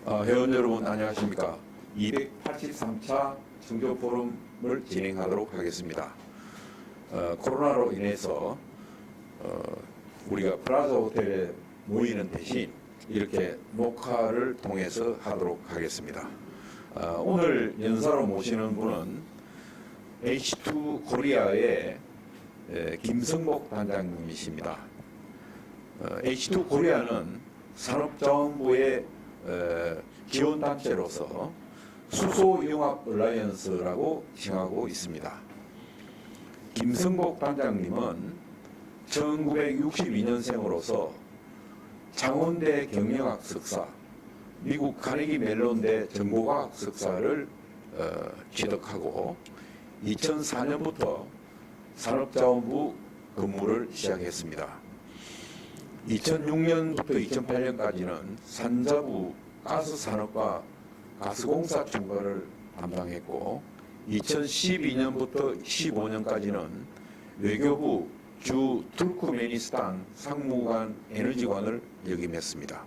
회원 여러분 안녕하십니까. 283차 청조 포럼을 진행하도록 하겠습니다. 코로나로 인해서 우리가 플라자 호텔에 모이는 대신 이렇게 녹화를 통해서 하도록 하겠습니다. 오늘 연사로 모시는 분은 H2 코리아의 김성복 단장님이십니다. H2 코리아는 산업자원부의 지원단체로서 수소융합 얼라이언스라고 칭하고 있습니다. 김성복 단장님은 1962년생으로서 창원대 경영학 석사, 미국 카네기 멜론대 정보과학 석사를 취득하고 2004년부터 산업자원부 근무를 시작했습니다. 2006년부터 2008년까지는 산자부 가스산업과 가스공사 총괄을 담당했고 2012년부터 15년까지는 외교부 주 투르크메니스탄 상무관 에너지관을 역임했습니다.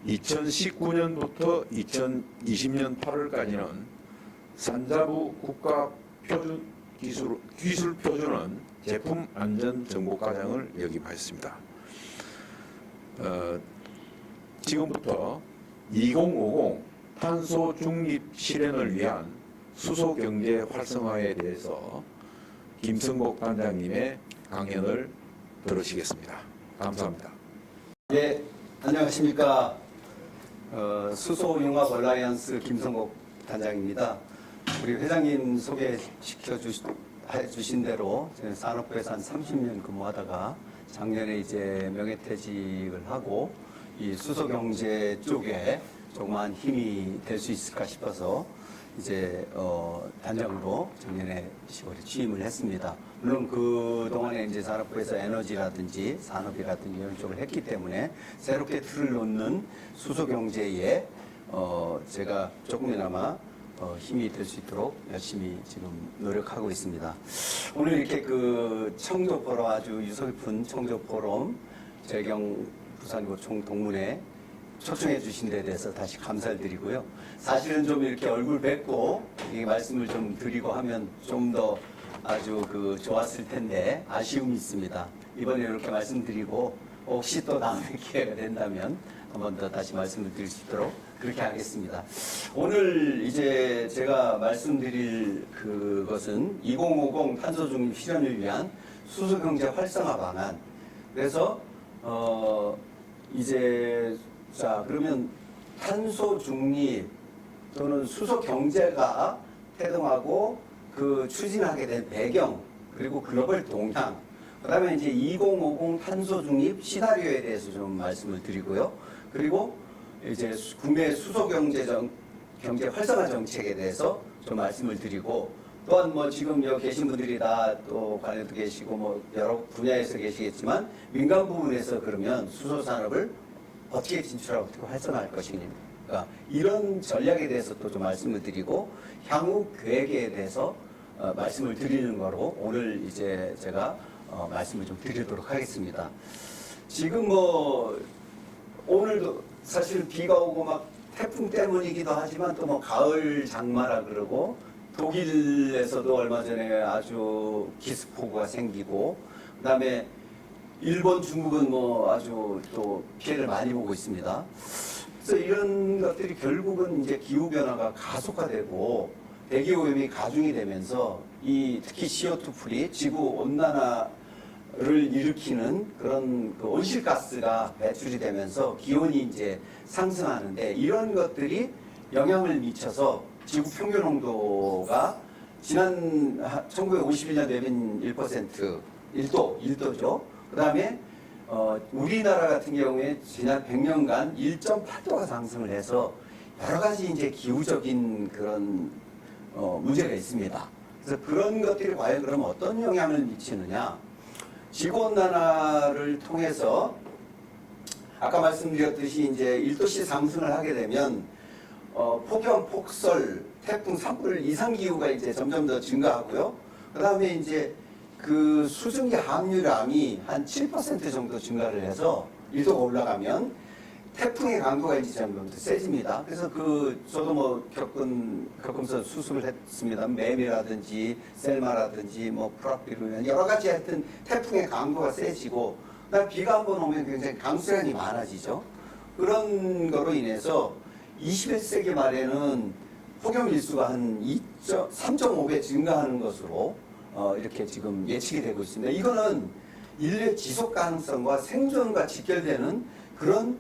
2019년부터 2020년 8월까지는 산자부 국가기술표준원 제품안전정보과장을 역임하였습니다. 지금부터 2050 탄소 중립 실현을 위한 수소경제 활성화에 대해서 김성복 단장님의 강연을 들으시겠습니다. 감사합니다. 네, 안녕하십니까. 수소융합 얼라이언스 김성복 단장입니다. 우리 회장님 소개시켜 주신 대로 저는 산업부에서 한 30년 근무하다가 작년에 이제 명예퇴직을 하고 이 수소경제 쪽에 조그만 힘이 될 수 있을까 싶어서 이제 단장으로 작년에 10월에 취임을 했습니다. 물론 그 동안에 이제 산업부에서 에너지라든지 산업이라든지 이런 쪽을 했기 때문에 새롭게 틀을 놓는 수소경제에 제가 조금이나마 힘이 될 수 있도록 열심히 지금 노력하고 있습니다. 오늘 이렇게 그 청조포럼 아주 유설픈 청조포럼 재경 부산구청 동문회 초청해 주신 데 대해서 다시 감사를 드리고요. 사실은 좀 이렇게 얼굴 뵙고 이 말씀을 좀 드리고 하면 좀 더 아주 그 좋았을 텐데 아쉬움이 있습니다. 이번에 이렇게 말씀드리고 혹시 또 다음에 기회가 된다면 한 번 더 다시 말씀을 드릴 수 있도록 그렇게 하겠습니다. 오늘 이제 제가 말씀드릴 그것은 2050 탄소 중립 실현을 위한 수소경제 활성화 방안. 그래서 이제 자 그러면 탄소 중립 또는 수소 경제가 태동하고 그 추진하게 된 배경 그리고 글로벌 동향 그다음에 이제 2050 탄소 중립 시나리오에 대해서 좀 말씀을 드리고요. 그리고 이제 국내 수소 경제 활성화 정책에 대해서 좀 말씀을 드리고 또한 뭐 지금 여기 계신 분들이 다 또 관련도 계시고 뭐 여러 분야에서 계시겠지만 민간 부분에서 그러면 수소 산업을 어떻게 진출하고 어떻게 활성화할 것인가 이런 전략에 대해서 또 좀 말씀을 드리고 향후 계획에 대해서 말씀을 드리는 거로 오늘 이제 제가 말씀을 좀 드리도록 하겠습니다. 지금 뭐 오늘도 사실 비가 오고 막 태풍 때문이기도 하지만 또 뭐 가을 장마라 그러고 독일에서도 얼마 전에 아주 기습폭우가 생기고 그다음에 일본, 중국은 뭐 아주 또 피해를 많이 보고 있습니다. 그래서 이런 것들이 결국은 이제 기후변화가 가속화되고 대기오염이 가중이 되면서 이 특히 CO2 풀이 지구 온난화를 일으키는 그런 그 온실가스가 배출이 되면서 기온이 이제 상승하는데 이런 것들이 영향을 미쳐서 지구 평균 온도가 지난 1951년 대비는 1%죠. 그 다음에 우리나라 같은 경우에 지난 100년간 1.8도가 상승을 해서 여러 가지 이제 기후적인 그런 문제가 있습니다. 그래서 그런 것들이 과연 그럼 어떤 영향을 미치느냐? 지구온난화를 통해서 아까 말씀드렸듯이 이제 1도씩 상승을 하게 되면 폭염, 폭설, 태풍, 산불 이상 기후가 이제 점점 더 증가하고요. 그 다음에 이제 그 수증기 함유량이 한 7% 정도 증가를 해서 1도가 올라가면 태풍의 강도가 이제 점점부터 세집니다. 그래서 저도 뭐 겪으면서 수술을 했습니다. 매미라든지 셀마라든지 뭐 프라피루면 여러 가지 하여튼 태풍의 강도가 세지고 그다음 비가 한번 오면 굉장히 강수량이 많아지죠. 그런 거로 인해서 21세기 말에는 폭염 일수가 한 3.5배 증가하는 것으로 이렇게 지금 예측이 되고 있습니다. 이거는 인류의 지속 가능성과 생존과 직결되는 그런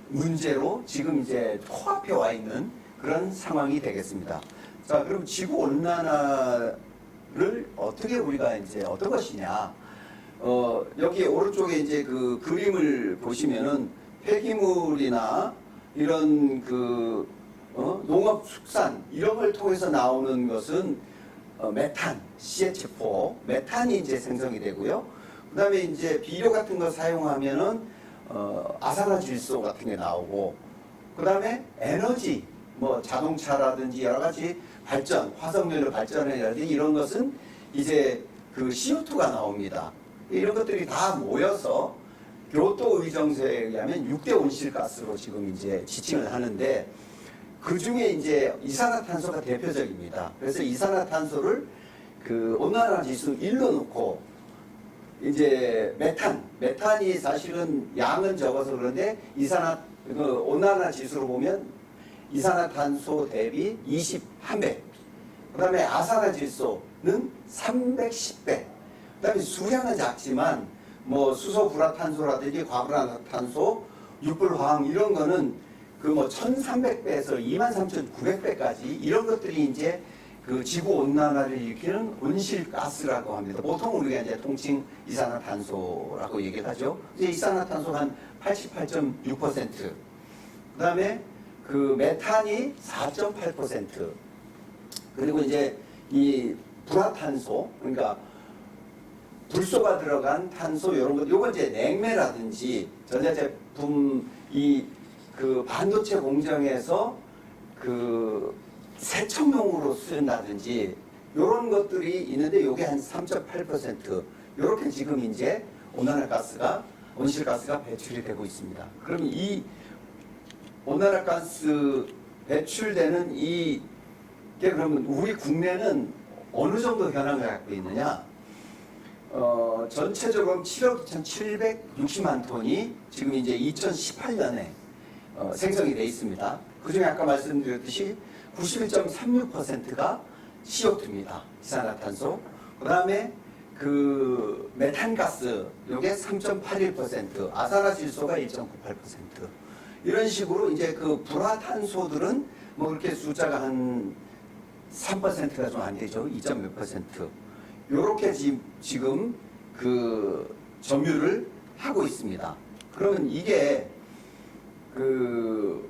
문제로 지금 이제 코앞에 와 있는 그런 상황이 되겠습니다. 자, 그럼 지구 온난화를 어떻게 우리가 이제 어떤 것이냐? 여기 오른쪽에 이제 그 그림을 보시면은 폐기물이나 이런 농업 축산 이런 걸 통해서 나오는 것은 메탄, CH4, 메탄이 이제 생성이 되고요. 그다음에 이제 비료 같은 거 사용하면은 아산화질소 같은 게 나오고, 그 다음에 에너지, 뭐 자동차라든지 여러 가지 발전, 화석연료 발전이라든지 이런 것은 이제 그 CO2가 나옵니다. 이런 것들이 다 모여서 교토 의정서에 의하면 6대 온실가스로 지금 이제 지칭을 하는데, 그 중에 이제 이산화탄소가 대표적입니다. 그래서 이산화탄소를 그 온난화 지수 1로 놓고 이제 메탄이 사실은 양은 적어서 그런데 온난화 지수로 보면 이산화탄소 대비 21배. 그 다음에 아산화질소는 310배. 그 다음에 수량은 작지만 뭐 수소불화탄소라든지 과불화탄소, 육불화학 이런 거는 그 뭐 1300배에서 23900배까지 이런 것들이 이제 그 지구 온난화를 일으키는 온실가스라고 합니다. 보통 우리가 이제 통칭 이산화탄소라고 얘기를 하죠. 이제 이산화탄소가 한 88.6%. 그다음에 그 메탄이 4.8%. 그리고 이제 이 불화탄소, 그러니까 불소가 들어간 탄소 이런 것, 요건 이제 냉매라든지 전자제품 그 반도체 공정에서 그 세척용으로 쓰는다든지 이런 것들이 있는데 요게 한 3.8% 이렇게 지금 이제 온실가스가 배출이 되고 있습니다. 그럼 이 온난화가스 배출되는 이게 그러면 우리 국내는 어느 정도 현황을 갖고 있느냐? 전체적으로 7억 2,760만 톤이 지금 이제 2018년에 생성이 돼 있습니다. 그 중에 아까 말씀드렸듯이 91.36%가 CO2입니다. 이산화탄소. 그 다음에 그 메탄가스, 요게 3.81%, 아산화질소가 1.98%. 이런 식으로 이제 그 불화탄소들은 뭐 그렇게 숫자가 한 3%가 좀 안 되죠. 2.몇 %. 요렇게 지금 그 점유를 하고 있습니다. 그러면 이게 그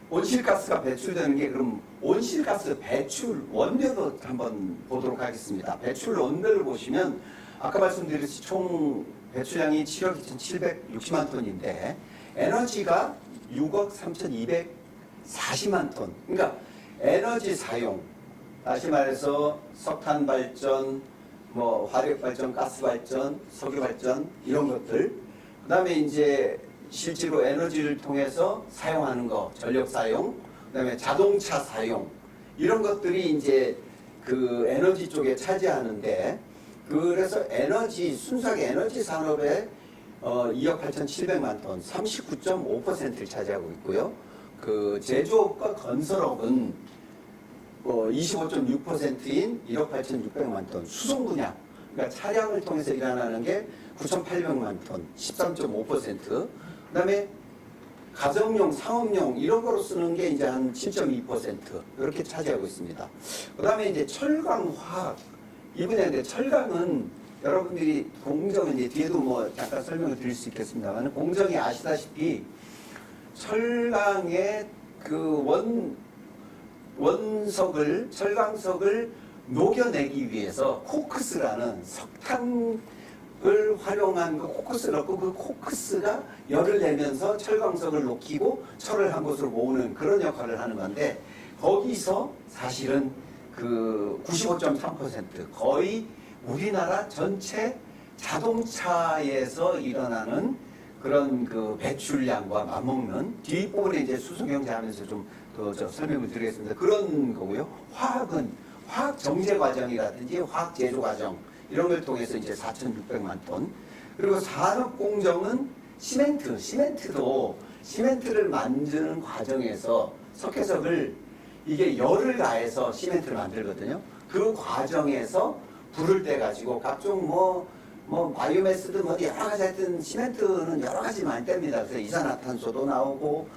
온실가스가 배출되는 게 그럼 온실가스 배출 원료도 한번 보도록 하겠습니다. 배출 원료를 보시면 아까 말씀드렸듯이 총 배출량이 7억 2,760만 톤인데 에너지가 6억 3,240만 톤. 그러니까 에너지 사용, 다시 말해서 석탄 발전, 뭐 화력 발전, 가스 발전, 석유 발전 이런 것들. 그다음에 이제 실제로 에너지를 통해서 사용하는 거, 전력 사용, 그다음에 자동차 사용 이런 것들이 이제 그 에너지 쪽에 차지하는데, 그래서 순수하게 에너지 산업에 2억 8,700만 톤, 39.5%를 차지하고 있고요. 그 제조업과 건설업은 25.6%인 1억 8,600만 톤, 수송 분야, 그러니까 차량을 통해서 일어나는 게 9,800만 톤, 13.5%. 그다음에 가정용, 상업용 이런 거로 쓰는 게 이제 한 7.2% 이렇게 차지하고 있습니다. 그다음에 이제 철강, 화학 이 분야인데 철강은 여러분들이 공정은 이제 뒤에도 뭐 잠깐 설명을 드릴 수 있겠습니다만, 공정이 아시다시피 철강의 그 철강석을 녹여내기 위해서 코크스라는 석탄을 활용한 그 코크스를 넣고 그 코크스가 열을 내면서 철광석을 녹이고 철을 한 곳으로 모으는 그런 역할을 하는 건데, 거기서 사실은 그 95.3% 거의 우리나라 전체 자동차에서 일어나는 그런 그 배출량과 맞먹는 뒷부분에 이제 수소 경제하면서 좀 더 설명을 드리겠습니다. 그런 거고요. 화학은 화학 정제 과정이라든지 화학 제조 과정 이런 걸 통해서 이제 4,600만 톤. 그리고 산업 공정은 시멘트도 시멘트를 만드는 과정에서 석회석을 이게 열을 가해서 시멘트를 만들거든요. 그 과정에서 불을 떼 가지고 각종 바이오매스든 뭐 여러 가지 하여튼 시멘트는 여러 가지 많이 뗍니다. 그래서 이산화탄소도 나오고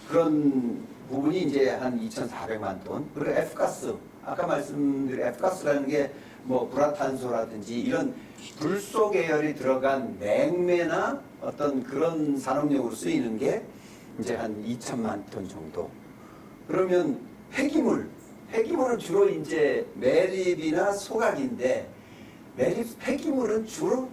그런 부분이 이제 한 2,400만 톤. 그리고 F가스 아까 말씀드린 F가스라는 게 뭐 불화탄소라든지 이런 불소 계열이 들어간 냉매나 어떤 그런 산업용으로 쓰이는 게 이제 한 2천만 톤 정도. 그러면 폐기물은 주로 이제 매립이나 소각인데 폐기물은 주로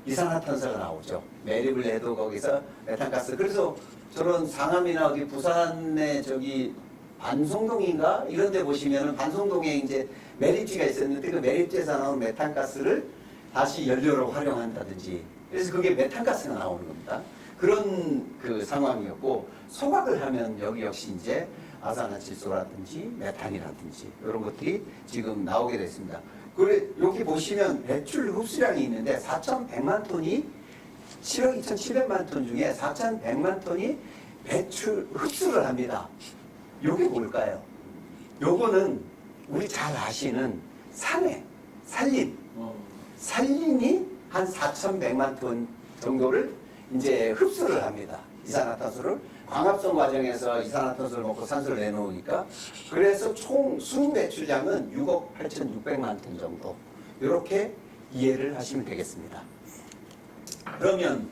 이산화탄소가 나오죠. 매립을 해도 거기서 메탄가스. 그래서 저런 상암이나 어디 부산의 저기 반송동인가 이런 데 보시면은 반송동에 이제 매립지가 있었는데 그 매립지에서 나오는 메탄가스를 다시 연료로 활용한다든지 그래서 그게 메탄가스가 나오는 겁니다. 그런 그 상황이었고 소각을 하면 여기 역시 이제 아산화질소라든지 메탄이라든지 이런 것들이 지금 나오게 됐습니다. 그래 여기 보시면 배출 흡수량이 있는데 4,100만 톤이 7억 2,700만 톤 중에 4,100만 톤이 배출 흡수를 합니다. 요게 뭘까요? 요거는 우리 잘 아시는 산림이 한 4,100만 톤 정도를 이제 흡수를 합니다. 이산화탄소를 광합성 과정에서 이산화탄소를 먹고 산소를 내놓으니까 그래서 총 순 배출량은 6억 8,600만 톤 정도 이렇게 이해를 하시면 되겠습니다. 그러면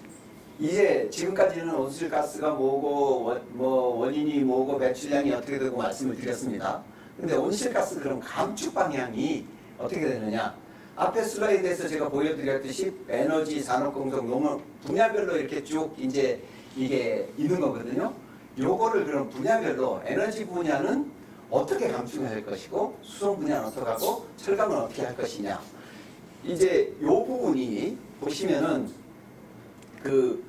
이제 지금까지는 온실가스가 뭐고 원인이 뭐고 배출량이 어떻게 되고 말씀을 드렸습니다. 근데 온실가스 그럼 감축 방향이 어떻게 되느냐? 앞에 슬라이드에서 제가 보여드렸듯이 에너지, 산업공정, 농업 분야별로 이렇게 쭉 이제 이게 있는 거거든요. 요거를 그럼 분야별로 에너지 분야는 어떻게 감축할 것이고 수송 분야는 어떻게 하고 철강은 어떻게 할 것이냐. 이제 요 부분이 보시면은 그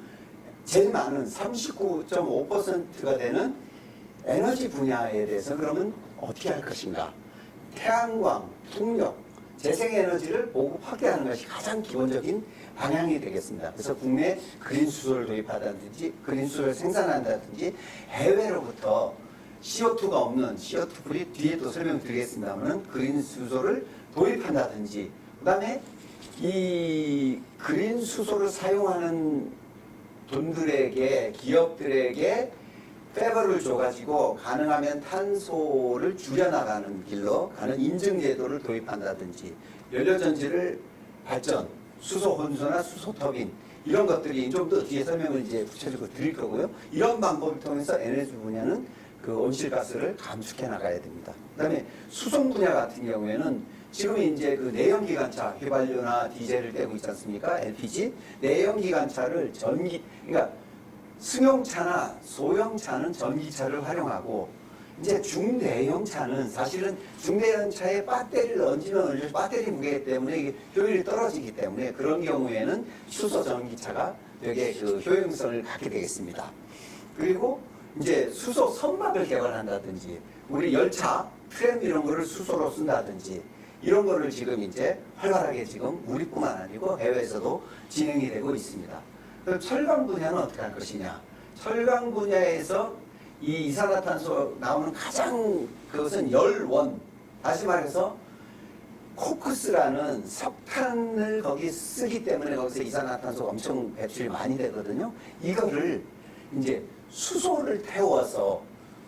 제일 많은 39.5%가 되는 에너지 분야에 대해서 그러면 어떻게 할 것인가. 태양광, 풍력, 재생에너지를 보급 확대하는 것이 가장 기본적인 방향이 되겠습니다. 그래서 국내 그린 수소를 도입하다든지 그린 수소를 생산한다든지 해외로부터 CO2가 없는 CO2 프리 뒤에 또 설명드리겠습니다만 그린 수소를 도입한다든지 그다음에 이 그린 수소를 사용하는 분들에게 기업들에게 페버를 줘가지고 가능하면 탄소를 줄여나가는 길로 가는 인증제도를 도입한다든지 연료전지를 발전, 수소 혼소나 수소 터빈 이런 것들이 좀 더 뒤에 설명을 이제 구체적으로 드릴 거고요. 이런 방법을 통해서 에너지 분야는 그 온실가스를 감축해 나가야 됩니다. 그다음에 수송 분야 같은 경우에는 지금 이제 그 내연기관차 휘발유나 디젤을 떼고 있지 않습니까? LPG 내연기관차를 그러니까 승용차나 소형차는 전기차를 활용하고 이제 중대형차는 사실은 중대형차에 배터리를 얹으면 배터리 무게 때문에 이게 효율이 떨어지기 때문에 그런 경우에는 수소 전기차가 되게 그 효용성을 갖게 되겠습니다. 그리고 이제 수소 선박을 개발한다든지 우리 열차, 트램 이런 거를 수소로 쓴다든지 이런 거를 지금 이제 활발하게 지금 우리뿐만 아니고 해외에서도 진행이 되고 있습니다. 그럼 철강 분야는 어떻게 할 것이냐? 철강 분야에서 이 이산화탄소 나오는 가장 그것은 열원. 다시 말해서 코크스라는 석탄을 거기 쓰기 때문에 거기서 이산화탄소가 엄청 배출이 많이 되거든요. 이거를 이제 수소를 태워서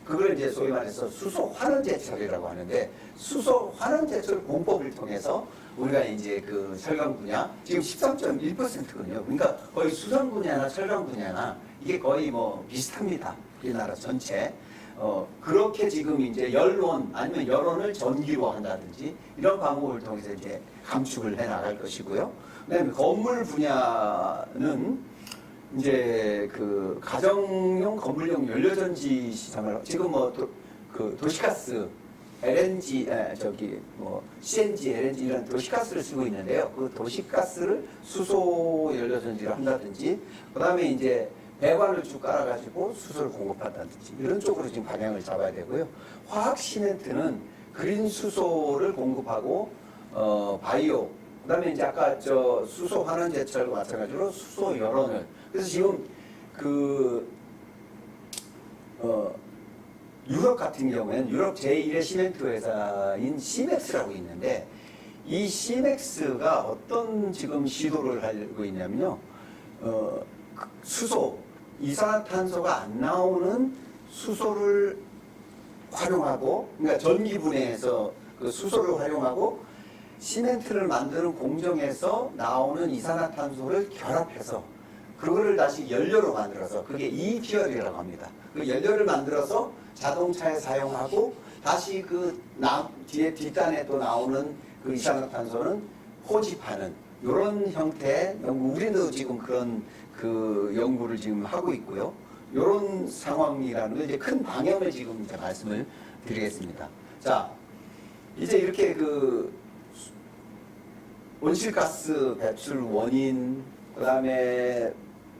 그걸 이제 소위 말해서 수소 환원제철이라고 하는데 수소 환원제철 공법을 통해서 우리가 이제 그 철강 분야 지금 13.1%거든요. 그러니까 거의 수선 분야나 철강 분야나 이게 거의 뭐 비슷합니다. 우리나라 전체. 그렇게 지금 이제 열원 아니면 열원을 전기로 한다든지 이런 방법을 통해서 이제 감축을 해 나갈 것이고요. 그다음에 건물 분야는 이제 그 가정용 건물용 연료전지 시장을 지금 그 도시가스 LNG CNG, LNG 이런 도시가스를 쓰고 있는데요. 그 도시가스를 수소 연료전지로 한다든지 그다음에 이제 배관을 쭉 깔아가지고 수소를 공급한다든지 이런 쪽으로 지금 방향을 잡아야 되고요. 화학 시멘트는 그린 수소를 공급하고 바이오 그다음에 이제 아까 저 수소 환원 제철과 마찬가지로 수소 여론을 그래서 지금 유럽 같은 경우에는 유럽 제1의 시멘트 회사인 시맥스라고 있는데 이 시맥스가 어떤 지금 시도를 하고 있냐면요. 수소, 이산화탄소가 안 나오는 수소를 활용하고, 그러니까 전기 분해해서 그 수소를 활용하고 시멘트를 만드는 공정에서 나오는 이산화탄소를 결합해서 그거를 다시 연료로 만들어서 그게 이퓨얼이라고 합니다. 그 연료를 만들어서 자동차에 사용하고 다시 그 뒤에 뒷단에 또 나오는 그 이산화탄소는 포집하는 이런 형태의 연구, 우리도 지금 그런 그 연구를 지금 하고 있고요. 이런 상황이라는 걸 이제 큰 방향을 지금 이제 말씀을 드리겠습니다. 자, 이제 이렇게 그 온실가스 배출 원인, 그 다음에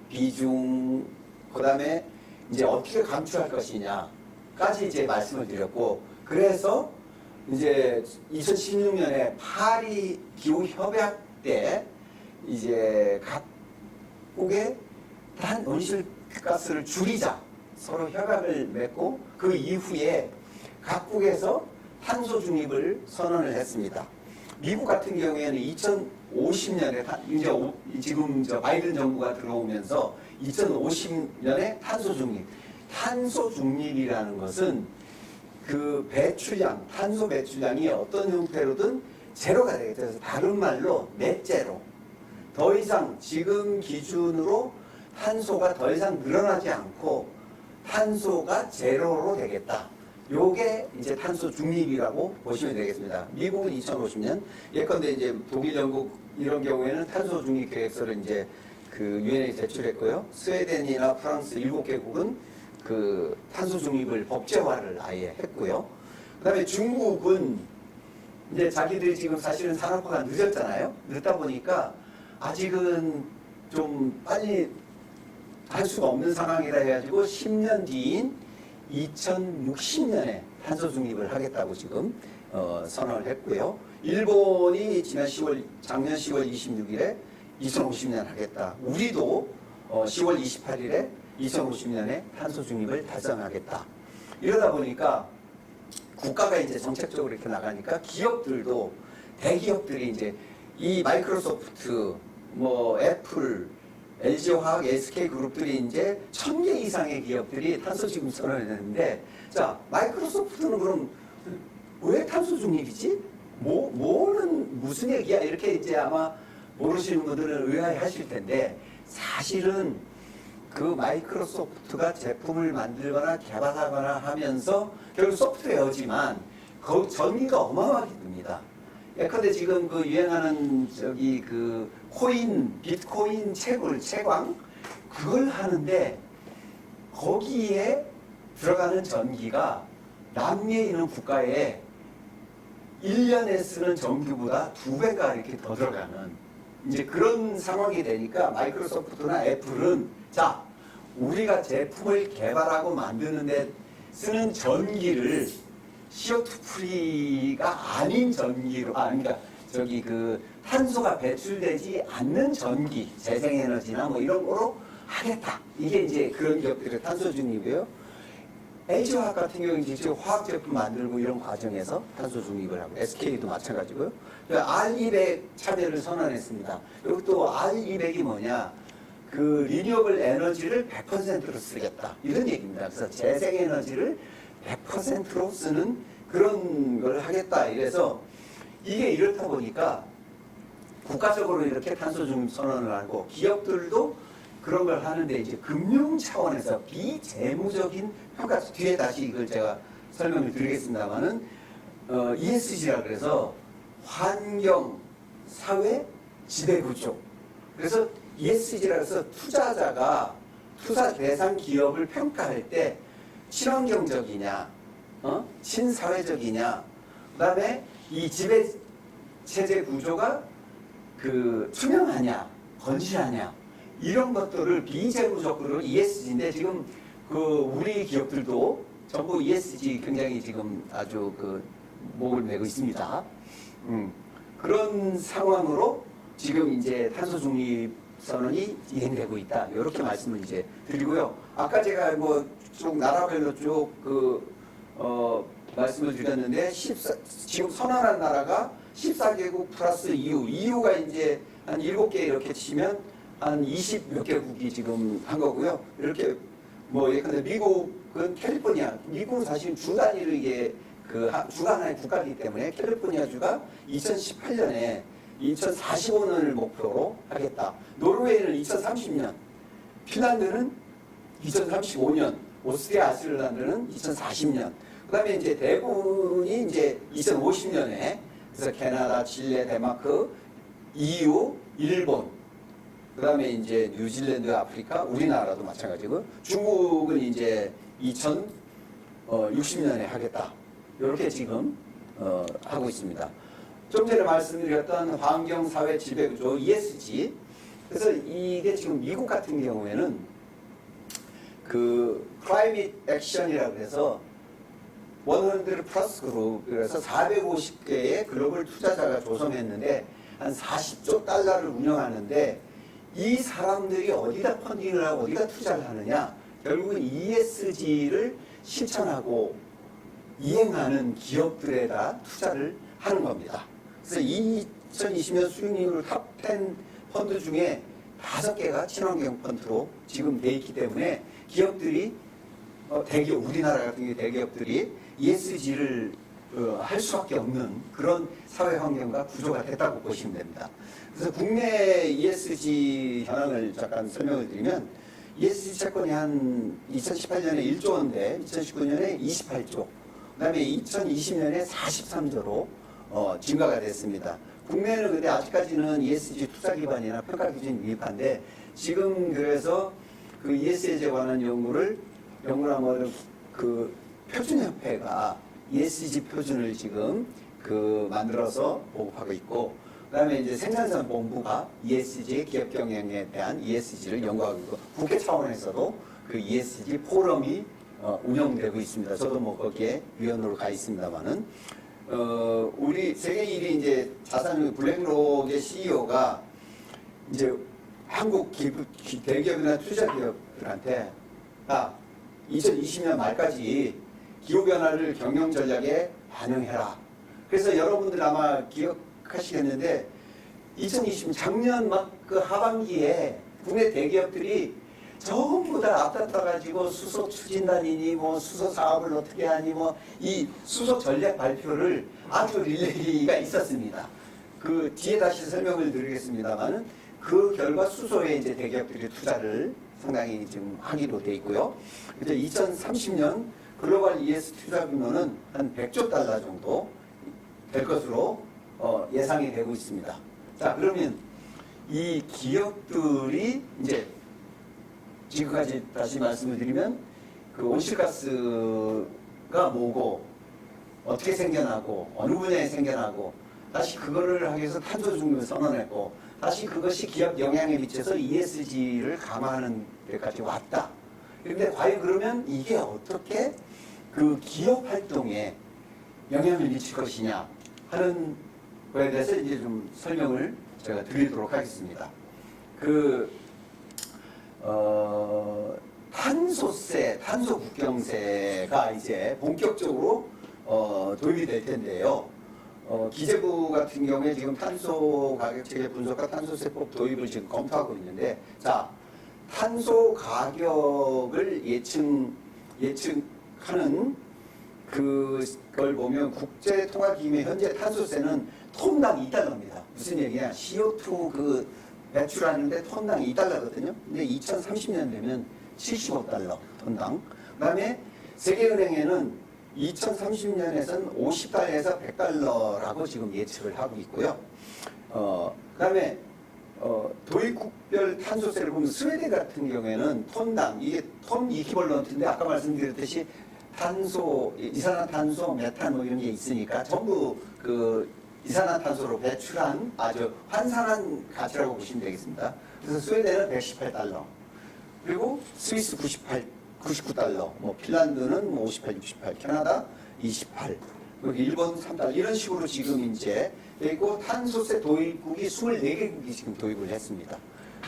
비중, 그 다음에 이제 어떻게 감축할 것이냐까지 이제 말씀을 드렸고, 그래서 이제 2016년에 파리 기후협약 때 이제 각국의 온실가스를 줄이자 서로 협약을 맺고 그 이후에 각국에서 탄소 중립을 선언을 했습니다. 미국 같은 경우에는 2050년에 이제 지금 저 바이든 정부가 들어오면서 2050년에 탄소 중립. 탄소 중립이라는 것은 그 배출량, 탄소 배출량이 어떤 형태로든 제로가 되겠죠. 그래서 다른 말로 넷제로. 더 이상 지금 기준으로 탄소가 더 이상 늘어나지 않고 탄소가 제로로 되겠다. 요게 이제 탄소 중립이라고 보시면 되겠습니다. 미국은 2050년, 예컨대 이제 독일, 영국 이런 경우에는 탄소 중립 계획서를 이제 그 유엔에 제출했고요. 스웨덴이나 프랑스 7개국은 그 탄소 중립을 법제화를 아예 했고요. 그다음에 중국은 이제 자기들이 지금 사실은 산업화가 늦었잖아요. 늦다 보니까 아직은 좀 빨리 할 수가 없는 상황이라 해가지고 10년 뒤인 2060년에 탄소 중립을 하겠다고 지금 선언을 했고요. 일본이 작년 10월 26일에 2050년 하겠다. 우리도 10월 28일에 2050년에 탄소 중립을 달성하겠다. 이러다 보니까 국가가 이제 정책적으로 이렇게 나가니까 기업들도 대기업들이 이제 이 마이크로소프트, 뭐 애플, LG화학, SK그룹들이 이제 1000개 이상의 기업들이 탄소 지금 선언을 했는데, 자, 마이크로소프트는 그럼 왜 탄소 중립이지? 뭐는 무슨 얘기야? 이렇게 이제 아마 모르시는 분들은 의아해 하실 텐데, 사실은 그 마이크로소프트가 제품을 만들거나 개발하거나 하면서 결국 소프트웨어지만 그 전기가 어마어마하게 듭니다. 예컨대 지금 그 유행하는 저기 그 비트코인 채광 그걸 하는데 거기에 들어가는 전기가 남미에 있는 국가에 1년에 쓰는 전기보다 2배가 이렇게 더 들어가는 이제 그런 상황이 되니까 마이크로소프트나 애플은 자, 우리가 제품을 개발하고 만드는데 쓰는 전기를 CO2 프리가 아닌 전기로, 그러니까 저기 그 탄소가 배출되지 않는 전기, 재생에너지나 뭐 이런 거로 하겠다. 이게 이제 그런 기업들의 탄소 중립이에요. LG화학 같은 경우는 지금 화학 제품 만들고 이런 과정에서 탄소 중립을 하고, SK도 마찬가지고요. R200 참여를 선언했습니다. 그리고 또 R200이 뭐냐? 그 리뉴어블 에너지를 100%로 쓰겠다. 이런 얘기입니다. 그래서 재생에너지를 100%로 쓰는 그런 걸 하겠다. 이래서 이게 이렇다 보니까 국가적으로 이렇게 탄소 중립 선언을 하고 기업들도 그런 걸 하는데 이제 금융 차원에서 비재무적인 평가, 뒤에 다시 이걸 제가 설명을 드리겠습니다만은 ESG라 그래서 환경, 사회, 지배구조. 그래서 ESG라 해서 투자자가 투자 대상 기업을 평가할 때 친환경적이냐, 친사회적이냐, 그 다음에 이 지배체제 구조가 그 투명하냐, 건실하냐, 이런 것들을 비재무적으로 ESG인데 지금 그 우리 기업들도 전부 ESG 굉장히 지금 아주 그 목을 메고 있습니다. 그런 상황으로 지금 이제 탄소 중립 선언이 이행되고 있다. 이렇게 말씀을 이제 드리고요. 아까 제가 뭐 쭉 나라별로 쭉 말씀을 드렸는데 지금 선언한 나라가 14개국 플러스 EU가 이제 한 7개 이렇게 치면 한 20 몇 개국이 지금 한 거고요. 이렇게 뭐 예컨대 미국은 캘리포니아, 미국은 사실 주 단위로 이게 그 주가 하나의 국가이기 때문에 캘리포니아주가 2018년에 2045년을 목표로 하겠다. 노르웨이는 2030년, 핀란드는 2035년, 오스트리아 아이슬란드는 2040년. 그다음에 이제 대부분이 이제 2050년에 그래서 캐나다, 칠레, 덴마크, EU, 일본, 그다음에 이제 뉴질랜드, 아프리카, 우리나라도 마찬가지고 중국은 이제 2060년에 하겠다. 이렇게 지금 하고 있습니다. 좀 전에 말씀드렸던 환경사회 지배구조 ESG. 그래서 이게 지금 미국 같은 경우에는 그 Climate Action이라고 해서 100 플러스 그룹, 그래서 450개의 글로벌 투자자가 조성했는데 한 40조 달러를 운영하는데 이 사람들이 어디다 펀딩을 하고 어디다 투자를 하느냐, 결국은 ESG를 실천하고 이행하는 기업들에다 투자를 하는 겁니다. 그래서 2020년 수익률 탑10 펀드 중에 5개가 친환경 펀드로 지금 돼 있기 때문에 기업들이 대기업, 우리나라 같은 경우 대기업들이 ESG를 할 수밖에 없는 그런 사회 환경과 구조가 됐다고 보시면 됩니다. 그래서 국내 ESG 현황을 잠깐 설명을 드리면 ESG 채권이 한 2018년에 1조 원대, 2019년에 28조, 그다음에 2020년에 43조로 증가가 됐습니다. 국내는 근데 아직까지는 ESG 투자 기반이나 평가 기준이 미흡한데 지금 그래서 그 ESG에 관한 연구를 그 표준협회가 ESG 표준을 지금 그 만들어서 보급하고 있고, 그다음에 이제 생산자본부가 ESG 기업 경영에 대한 ESG를 연구하고 있고, 국회 차원에서도 그 ESG 포럼이 운영되고 있습니다. 저도 뭐 거기에 위원으로 가 있습니다만은 우리 세계 1위 이제 자산 블랙록의 CEO가 이제 한국 대기업이나 투자 기업들한테 2020년 말까지 기후변화를 경영 전략에 반영해라. 그래서 여러분들 아마 기억하시겠는데 2020년 작년 막 그 하반기에 국내 대기업들이 전부 다 앞다퉈가지고 수소 추진단이니 뭐 수소 사업을 어떻게 하니 뭐 이 수소 전략 발표를 아주 릴레이가 있었습니다. 그 뒤에 다시 설명을 드리겠습니다만은 그 결과 수소에 이제 대기업들이 투자를 상당히 지금 하기로 돼 있고요. 이제 2030년 글로벌 ES 투자 규모는 한 100조 달러 정도 될 것으로 예상이 되고 있습니다. 자, 그러면 이 기업들이 이제 지금까지 다시 말씀을 드리면 그 온실가스가 뭐고 어떻게 생겨나고 어느 분야에 생겨나고 다시 그거를 하기 위해서 탄소 중립을 선언했고 다시 그것이 기업 영향에 미쳐서 ESG를 감화하는 데까지 왔다. 그런데 과연 그러면 이게 어떻게 그 기업 활동에 영향을 미칠 것이냐 하는 거에 대해서 이제 좀 설명을 제가 드리도록 하겠습니다. 탄소세, 탄소국경세가 이제 본격적으로 도입이 될 텐데요. 기재부 같은 경우에 지금 탄소 가격 체계 분석과 탄소세법 도입을 지금 검토하고 있는데, 자, 탄소 가격을 예측하는 그걸 보면 국제통화기금의 현재 탄소세는 톤당 2달러입니다. 무슨 얘기냐? CO2 그 배출하는데 톤당 2달러거든요. 근데 2030년 되면 75달러 톤당. 그다음에 세계은행에는 2030년에서는 50달러에서 100달러라고 지금 예측을 하고 있고요. 그다음에 도입국별 탄소세를 보면 스웨덴 같은 경우에는 톤당 이게 톤 이퀴벌런트인데 아까 말씀드렸듯이 탄소, 이산화탄소, 메탄 뭐 이런 게 있으니까 전부 그 이산화탄소로 배출한 아주 환산한 가치라고 보시면 되겠습니다. 그래서 스웨덴은 118달러, 그리고 스위스 99달러, 뭐 핀란드는 뭐 58, 68, 캐나다 28, 그리고 일본 3달러 이런 식으로 지금 이제 그리고 탄소세 도입국이 24개국이 지금 도입을 했습니다.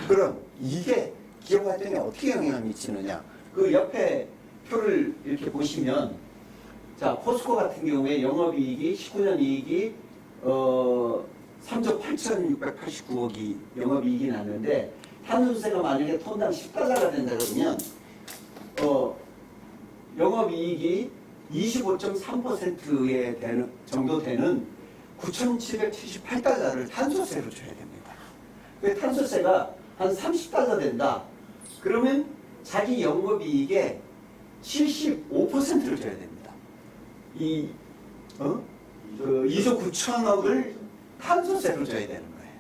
그럼 이게 기업 활동에 어떻게 영향을 미치느냐? 그 옆에 표를 이렇게 보시면 자 포스코 같은 경우에 영업이익이 19년 이익이 3조 8,689억이 영업이익이 났는데 탄소세가 만약에 톤당 10달러가 된다 그러면 영업이익이 25.3%에 되는 정도 되는 9,778달러를 탄소세로 줘야 됩니다. 그 탄소세가 한 30달러 된다. 그러면 자기 영업이익의 75%를 줘야 됩니다. 이 2조 9천억을 탄소세로 줘야 되는 거예요.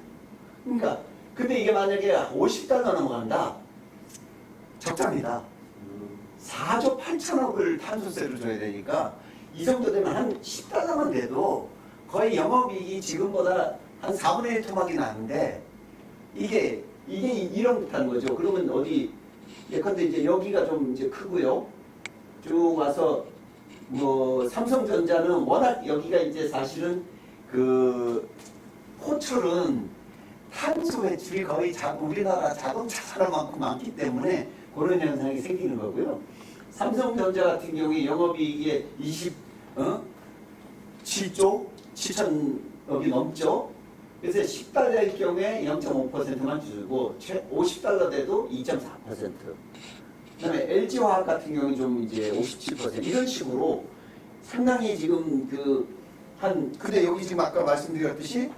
그러니까 근데 이게 만약에 50달러 넘어간다. 적자입니다. 4조 8천억을 탄소세로 줘야 되니까 이 정도 되면 한 10달러만 돼도 거의 영업이익이 지금보다 한 4분의 1 토막이 나는데 이게 이런 듯한 거죠. 그러면 어디 예컨대 이제 여기가 좀 이제 크고요. 쭉 와서 뭐 삼성전자는 워낙 여기가 이제 사실은 그 호철은 탄소 배출이 거의 우리나라 자동차 산업만큼 많기 때문에 그런 현상이 생기는 거고요. 삼성전자 같은 경우에 영업이익이 27조 7천억이 넘죠. 그래서 10달러일 경우에 0.5%만 주고 50달러 돼도 2.4%. 그다음에 LG화학 같은 경우는 좀 이제 57% 이런 식으로 상당히 지금 근데 여기 지금 아까 말씀드렸듯이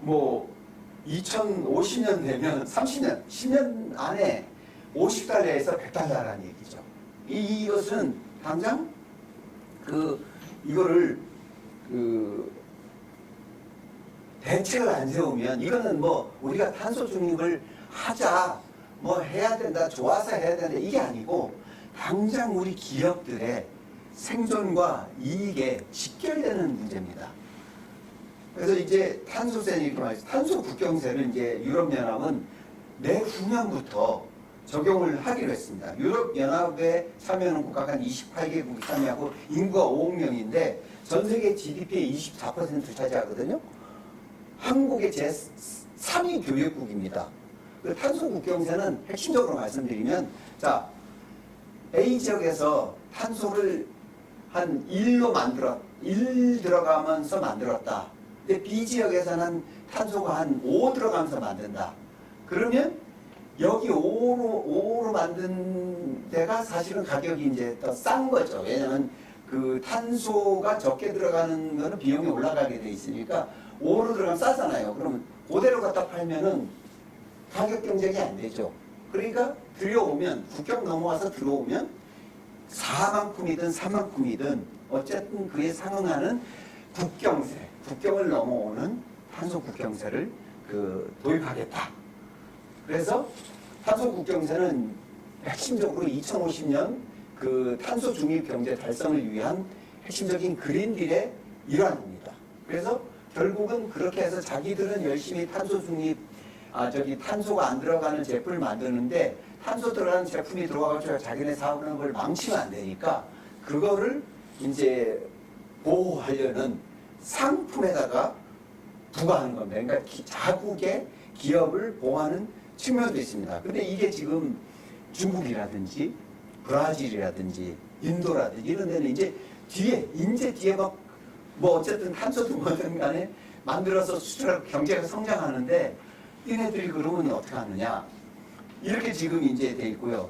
뭐 2050년 되면 30년, 10년 안에 50달러에서 100달러라는 얘기죠. 이것은 당장 이거를 대책을 안 세우면 이거는 뭐 우리가 탄소 중립을 하자 뭐 해야 된다 좋아서 해야 된다 이게 아니고 당장 우리 기업들의 생존과 이익에 직결되는 문제입니다. 그래서 이제 탄소세는 이렇게 말해서 탄소 국경세를 이제 유럽연합은 내후년부터 적용을 하기로 했습니다. 유럽연합에 참여하는 국가가 한 28개국이 참여하고 인구가 5억 명인데 전 세계 GDP의 24% 차지하거든요. 한국의 제3위 교역국입니다. 그 탄소 국경세는 핵심적으로 말씀드리면 자 A 지역에서 탄소를 한 1 들어가면서 만들었다. 근데 B 지역에서는 탄소가 한 5 들어가면서 만든다. 그러면 여기 5로 만든 데가 사실은 가격이 이제 더 싼 거죠. 왜냐하면 그 탄소가 적게 들어가는 거는 비용이 올라가게 돼 있으니까 5로 들어가면 싸잖아요. 그러면 그대로 갖다 팔면은 가격 경쟁이 안 되죠. 그러니까 들여오면 국경 넘어와서 들어오면 4만큼이든 3만큼이든 어쨌든 그에 상응하는 국경세, 국경을 넘어오는 탄소 국경세를 도입하겠다. 그래서 탄소 국경세는 핵심적으로 2050년 그 탄소 중립 경제 달성을 위한 핵심적인 그린딜의 일환입니다. 그래서 결국은 그렇게 해서 자기들은 열심히 탄소 중립, 탄소가 안 들어가는 제품을 만드는데 탄소 들어가는 제품이 들어가가지고 자기네 사업하는 걸 망치면 안 되니까 그거를 이제 보호하려는 상품에다가 부과하는 겁니다. 그러니까 자국의 기업을 보호하는 측면도 있습니다. 근데 이게 지금 중국이라든지 브라질이라든지 인도라든지 이런 데는 이제 뒤에 막 뭐 어쨌든 탄소든 뭐든 간에 만들어서 수출하고 경제가 성장하는데 얘네들이 그러면 어떻게 하느냐. 이렇게 지금 이제 돼 있고요.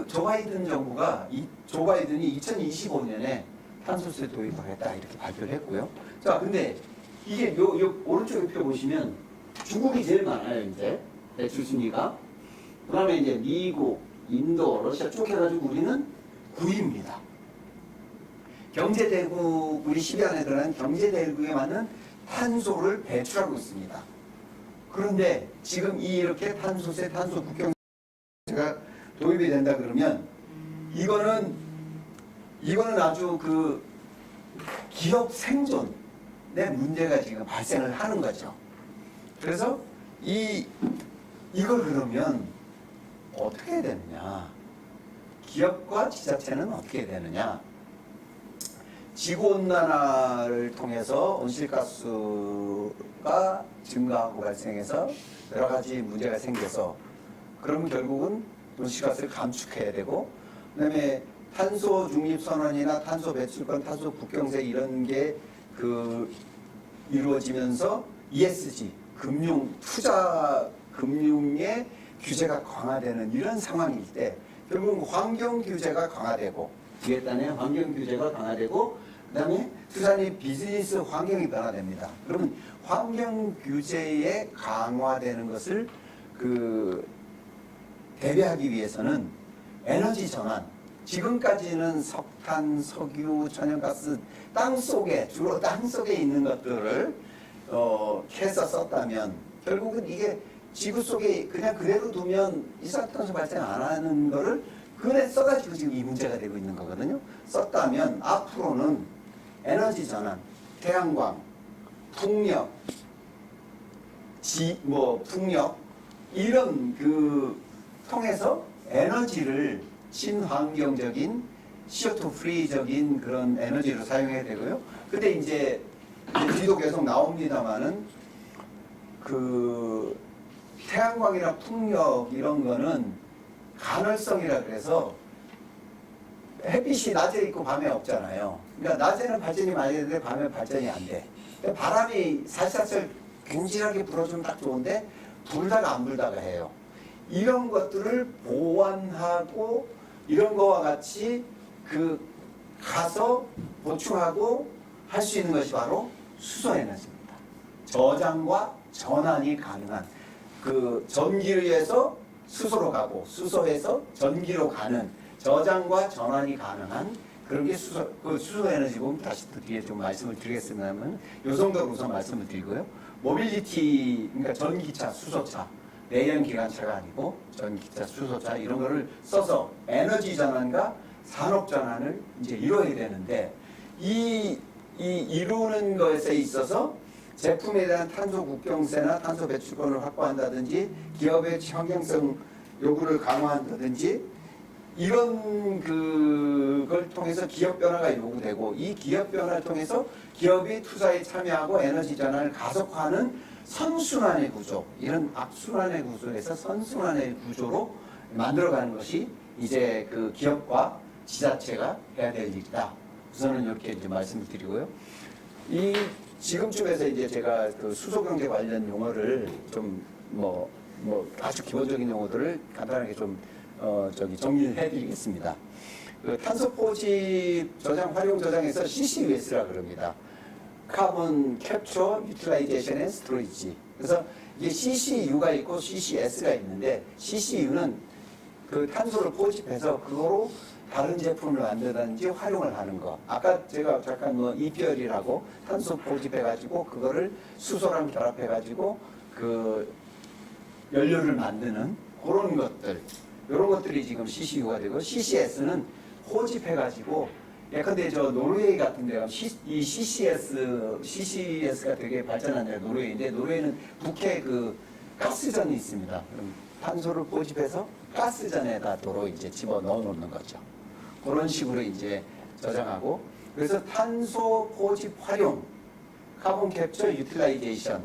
조 바이든 정부가 조 바이든이 2025년에 탄소세 도입하겠다 이렇게 발표를 했고요. 자, 근데 이게 요 오른쪽에 표 보시면 중국이 제일 많아요, 이제. 배출 순위가. 그 다음에 이제 미국, 인도, 러시아 쭉 해가지고 우리는 9위입니다. 경제대국, 우리 10위 안에 들어가는 경제대국에 맞는 탄소를 배출하고 있습니다. 그런데 지금 이렇게 탄소세, 탄소 국경세가 도입이 된다 그러면 이거는 아주 기업 생존, 문제가 지금 발생을 하는 거죠. 그래서 이걸 그러면 어떻게 해야 되느냐? 기업과 지자체는 어떻게 해야 되느냐? 지구온난화를 통해서 온실가스가 증가하고 발생해서 여러 가지 문제가 생겨서 그러면 결국은 온실가스를 감축해야 되고, 그다음에 탄소 중립선언이나 탄소 배출권, 탄소 국경세 이런 게 이루어지면서 ESG, 금융의 규제가 강화되는 이런 상황일 때 결국 환경 규제가 강화되고, 이에 따른 환경 규제가 강화되고, 그다음에 투자의 비즈니스 환경이 변화됩니다. 그러면 환경 규제에 강화되는 것을 대비하기 위해서는 에너지 전환, 지금까지는 석탄, 석유, 천연가스 주로 땅 속에 있는 것들을 캐서 썼다면 결국은 이게 지구 속에 그냥 그대로 두면 이산화탄소 발생 안 하는 거를 그래 써가지고 지금 이 문제가 되고 있는 거거든요. 썼다면 앞으로는 에너지 전환, 태양광, 풍력, 풍력 이런 통해서 에너지를 친환경적인 CO2 프리적인 그런 에너지로 사용해야 되고요. 근데 이제 뒤도 계속 나옵니다만은 태양광이나 풍력 이런 거는 간헐성이라 그래서 햇빛이 낮에 있고 밤에 없잖아요. 그러니까 낮에는 발전이 많이 되는데 밤에 발전이 안 돼. 바람이 살살살 갱질하게 불어주면 딱 좋은데 불다가 안 불다가 해요. 이런 것들을 보완하고 이런 거와 같이 가서 보충하고 할 수 있는 것이 바로 수소에너지입니다. 저장과 전환이 가능한 전기에서 수소로 가고 수소에서 전기로 가는 저장과 전환이 가능한 그런 게 수소에너지고 다시 또 뒤에 좀 말씀을 드리겠습니다만 요 정도로 우선 말씀을 드리고요. 모빌리티, 그러니까 전기차, 수소차, 내연 기관차가 아니고 전기차, 수소차 이런 거를 써서 에너지 전환과 산업 전환을 이제 이루어야 되는데 이루는 것에 있어서 제품에 대한 탄소 국경세나 탄소 배출권을 확보한다든지 기업의 환경성 요구를 강화한다든지 이런 걸 통해서 기업 변화가 요구되고 이 기업 변화를 통해서 기업이 투자에 참여하고 에너지 전환을 가속화하는 선순환의 구조, 이런 악순환의 구조에서 선순환의 구조로 만들어가는 것이 이제 기업과 지자체가 해야 될 일이다. 우선은 이렇게 이제 말씀을 드리고요. 지금쯤에서 이제 제가 수소경제 관련 용어를 좀 아주 기본적인 용어들을 간단하게 좀 정리를 해드리겠습니다. 탄소 포집 저장, 활용 저장에서 CCUS라 그럽니다. 카본 캡처, 유틸라이제이션 앤 스토리지. 그래서 이게 CCU가 있고 CCS가 있는데 CCU는 탄소를 포집해서 그거로 다른 제품을 만들든지 활용을 하는 거. 아까 제가 잠깐 EPR이라고 탄소 포집해가지고 그거를 수소랑 결합해가지고 연료를 만드는 그런 것들. 이런 것들이 지금 CCU가 되고 CCS는 포집해가지고 예컨대 노르웨이 같은 데가 이 CCS가 되게 발전한 데가 노르웨이인데 노르웨이는 북해 가스전이 있습니다. 그럼 탄소를 포집해서 가스전에다 도로 이제 집어 넣어 놓는 거죠. 그런 식으로 이제 저장하고 그래서 탄소 포집 활용, 카본 캡처 유틸라이제이션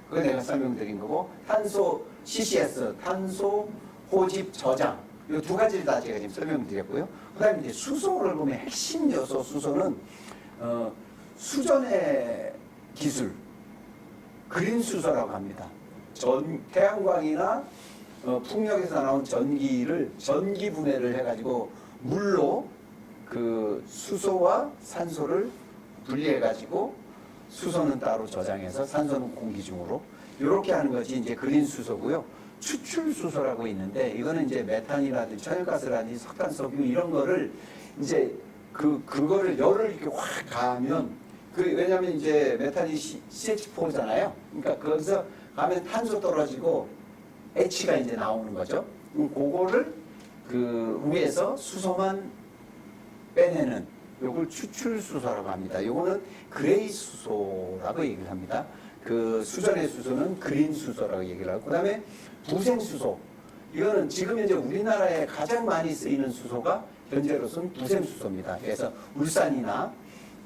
그거 내가 설명드린 거고 탄소 CCS, 탄소 포집 저장 이 두 가지를 다 제가 지금 설명드렸고요. 그다음에 이제 수소를 보면 핵심 요소 수소는 수전의 기술, 그린 수소라고 합니다. 태양광이나 풍력에서 나온 전기를 전기 분해를 해가지고 물로 수소와 산소를 분리해가지고 수소는 따로 저장해서 산소는 공기 중으로 이렇게 하는 것이 이제 그린 수소고요. 추출 수소라고 있는데 이거는 이제 메탄이라든지 천연가스라든지 석탄, 석유 이런 거를 이제 그거를 열을 이렇게 확 가하면 왜냐하면 이제 메탄이 CH4잖아요. 그러니까 거기서 가면 탄소 떨어지고 H가 이제 나오는 거죠. 그거를 위에서 수소만 빼내는 요걸 추출수소라고 합니다. 요거는 그레이 수소라고 얘기를 합니다. 그 수전의 수소는 그린 수소라고 얘기를 하고, 그 다음에 부생수소. 이거는 지금 현재 우리나라에 가장 많이 쓰이는 수소가 현재로서는 부생수소입니다. 그래서 울산이나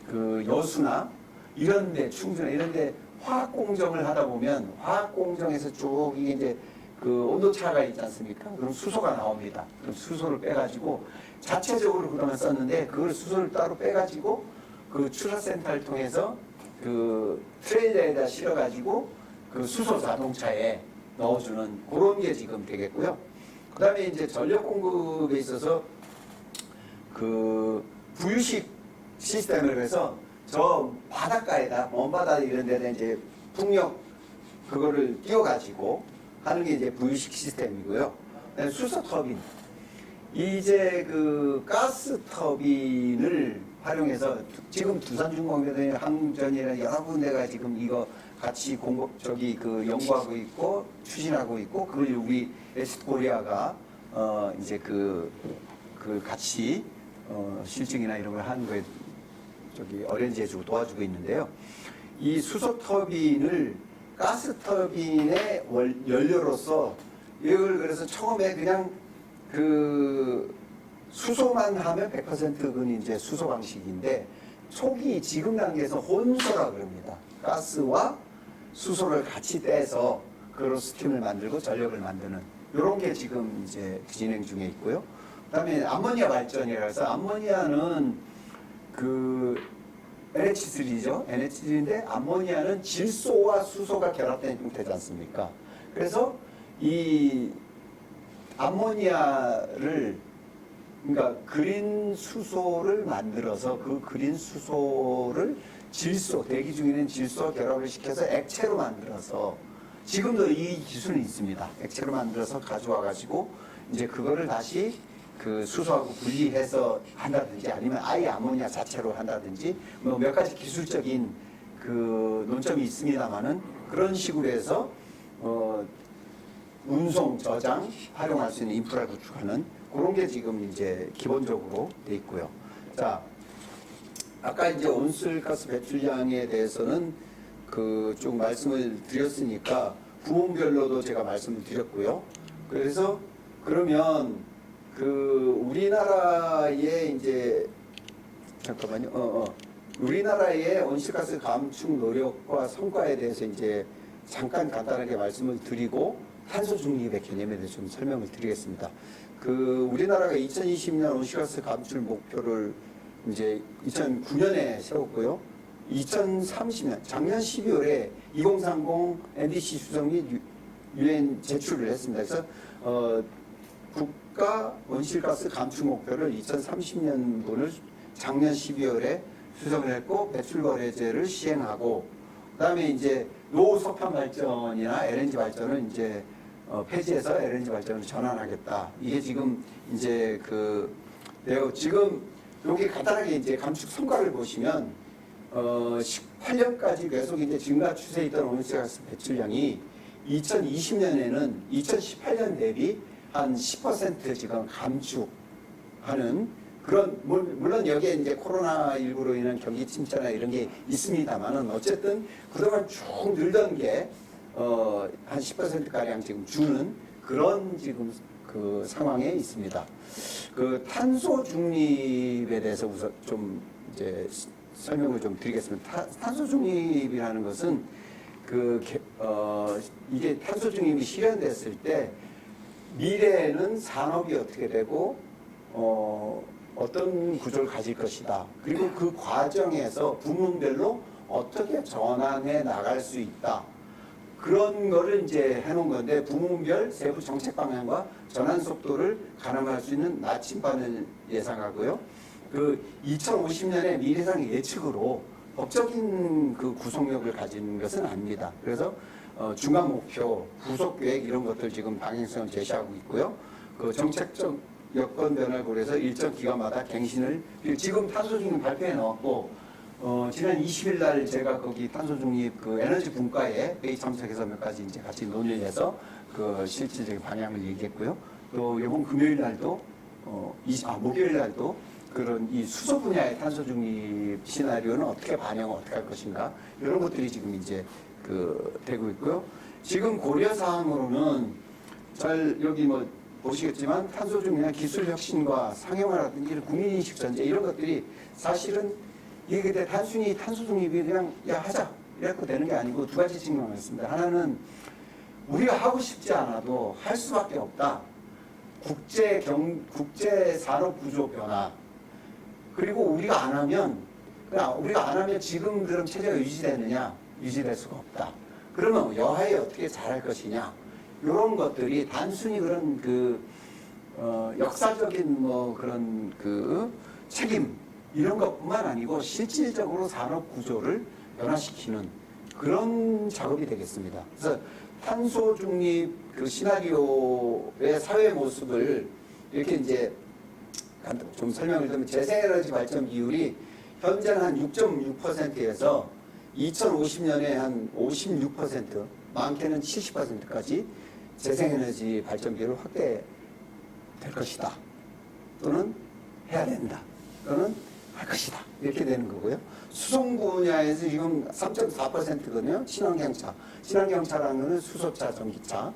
그 여수나 이런데, 충주나 이런데 화학 공정을 하다 보면 화학 공정에서 쭉 이게 이제 그 온도 차가 있지 않습니까? 그럼 수소가 나옵니다. 그럼 수소를 빼가지고 자체적으로 그동안 썼는데 그걸 수소를 따로 빼가지고 그 추사센터를 통해서 그 트레일러에다 실어가지고 그 수소 자동차에 넣어주는 그런 게 지금 되겠고요. 그 다음에 이제 전력 공급에 있어서 그 부유식 시스템을 해서 저 바닷가에다, 먼바다 이런 데다 이제 풍력 그거를 띄워가지고 하는 게 이제 부유식 시스템이고요. 수소 터빈. 이제 그 가스 터빈을 활용해서 지금 두산중공업에 항전이나 여러 군데가 지금 이거 같이 연구하고 있고 추진하고 있고, 그걸 우리 에스코리아가 이제 그 같이 실증이나 이런 걸 하는 거에 어렌지 해주고 도와주고 있는데요. 이 수소 터빈을 가스 터빈의 연료로서 이걸 그래서 처음에 그냥 그 수소만 하면 100%는 이제 수소 방식인데, 초기 지금 단계에서 혼소라 그럽니다. 가스와 수소를 같이 떼서 그로 스팀을 만들고 전력을 만드는 이런 게 지금 이제 진행 중에 있고요. 그다음에 암모니아 발전이라 해서, 암모니아는 그 NH3죠. NH3인데 암모니아는 질소와 수소가 결합된 형태지 않습니까? 그래서 이 암모니아를, 그러니까 그린 수소를 만들어서 그 그린 수소를 질소, 대기 중에 있는 질소와 결합을 시켜서 액체로 만들어서, 지금도 이 기술은 있습니다. 액체로 만들어서 가져와 가지고 이제 그거를 다시 그 수소하고 분리해서 한다든지, 아니면 아예 아모니아 자체로 한다든지, 뭐 몇 가지 기술적인 그 논점이 있습니다만은, 그런 식으로 해서 운송, 저장, 활용할 수 있는 인프라를 구축하는 그런 게 지금 이제 기본적으로 돼 있고요. 자, 아까 이제 온실가스 배출량에 대해서는 그 쭉 말씀을 드렸으니까 부문별로도 제가 말씀을 드렸고요. 그래서 그러면 그 우리나라의 이제 잠깐만요. 우리나라의 온실가스 감축 노력과 성과에 대해서 이제 잠깐 간단하게 말씀을 드리고 탄소 중립의 개념에 대해서 좀 설명을 드리겠습니다. 그 우리나라가 2020년 온실가스 감축 목표를 이제 2009년에 세웠고요. 2030년 작년 12월에 2030 NDC 수정 및 유엔 제출을 했습니다. 그래서 국가 온실가스 감축 목표를 2030년분을 작년 12월에 수정을 했고, 배출 거래제를 시행하고, 그다음에 이제 노석탄 발전이나 LNG 발전을 이제 폐지해서 LNG 발전을 전환하겠다. 이게 지금 이제 지금 여기 간단하게 이제 감축 성과를 보시면 18년까지 계속 이제 증가 추세에 있던 온실가스 배출량이 2020년에는 2018년 대비 한 10% 지금 감축하는 그런, 물론 여기에 이제 코로나19로 인한 경기 침체나 이런 게 있습니다만은, 어쨌든 그동안 쭉 늘던 게 한 10%가량 지금 주는 그런 지금 그 상황에 있습니다. 그 탄소 중립에 대해서 우선 좀 이제 설명을 좀 드리겠습니다. 탄소 중립이라는 것은 이게 탄소 중립이 실현됐을 때 미래에는 산업이 어떻게 되고 어떤 구조를 가질 것이다. 그리고 그 과정에서 부문별로 어떻게 전환해 나갈 수 있다. 그런 거를 이제 해놓은 건데, 부문별 세부 정책 방향과 전환 속도를 가늠할 수 있는 나침반을 예상하고요. 그 2050년에 미래상 예측으로 법적인 그 구속력을 가진 것은 아닙니다. 그래서 중간 목표, 후속 계획 이런 것들 지금 방향성을 제시하고 있고요. 그 정책적 여건 변화를 고려해서 일정 기간마다 갱신을, 지금 탄소 중립 발표해 놓았고, 지난 20일 날 제가 거기 탄소 중립 그 에너지 분과에 회의 참석해서 몇 가지 이제 같이 논의를 해서 그 실질적인 방향을 얘기했고요. 또 이번 금요일 날도 목요일 날도 그런 이 수소 분야의 탄소 중립 시나리오는 어떻게 반영을 어떻게 할 것인가 이런 것들이 지금 이제 되고 있고요. 지금 고려 사항으로는 잘 여기 뭐 보시겠지만 탄소 중립 기술 혁신과 상용화라든지 이런 국민인식 전제 이런 것들이 사실은 이게 그때 단순히 탄소 중립이 그냥 야 하자 이렇게 되는 게 아니고 두 가지 측면이 있습니다. 하나는 우리가 하고 싶지 않아도 할 수밖에 없다. 국제 산업 구조 변화. 그리고 우리가 안 하면 지금 그런 체제가 유지되느냐? 유지될 수가 없다. 그러면 여하에 어떻게 잘할 것이냐? 이런 것들이 단순히 그런 역사적인 뭐 그런 책임 이런 것뿐만 아니고 실질적으로 산업 구조를 변화시키는 그런 작업이 되겠습니다. 그래서 탄소 중립 시나리오의 사회 모습을 이렇게 이제 좀 설명을 드리면 재생에너지 발전 비율이 현재는 한 6.6%에서 2050년에 한 56%, 많게는 70%까지 재생에너지 발전 비율을 확대될 것이다. 또는 해야 된다. 또는 할 것이다. 이렇게 되는 거고요. 수송 분야에서 지금 3.4%거든요. 친환경차. 친환경차라는 거는 수소차, 전기차.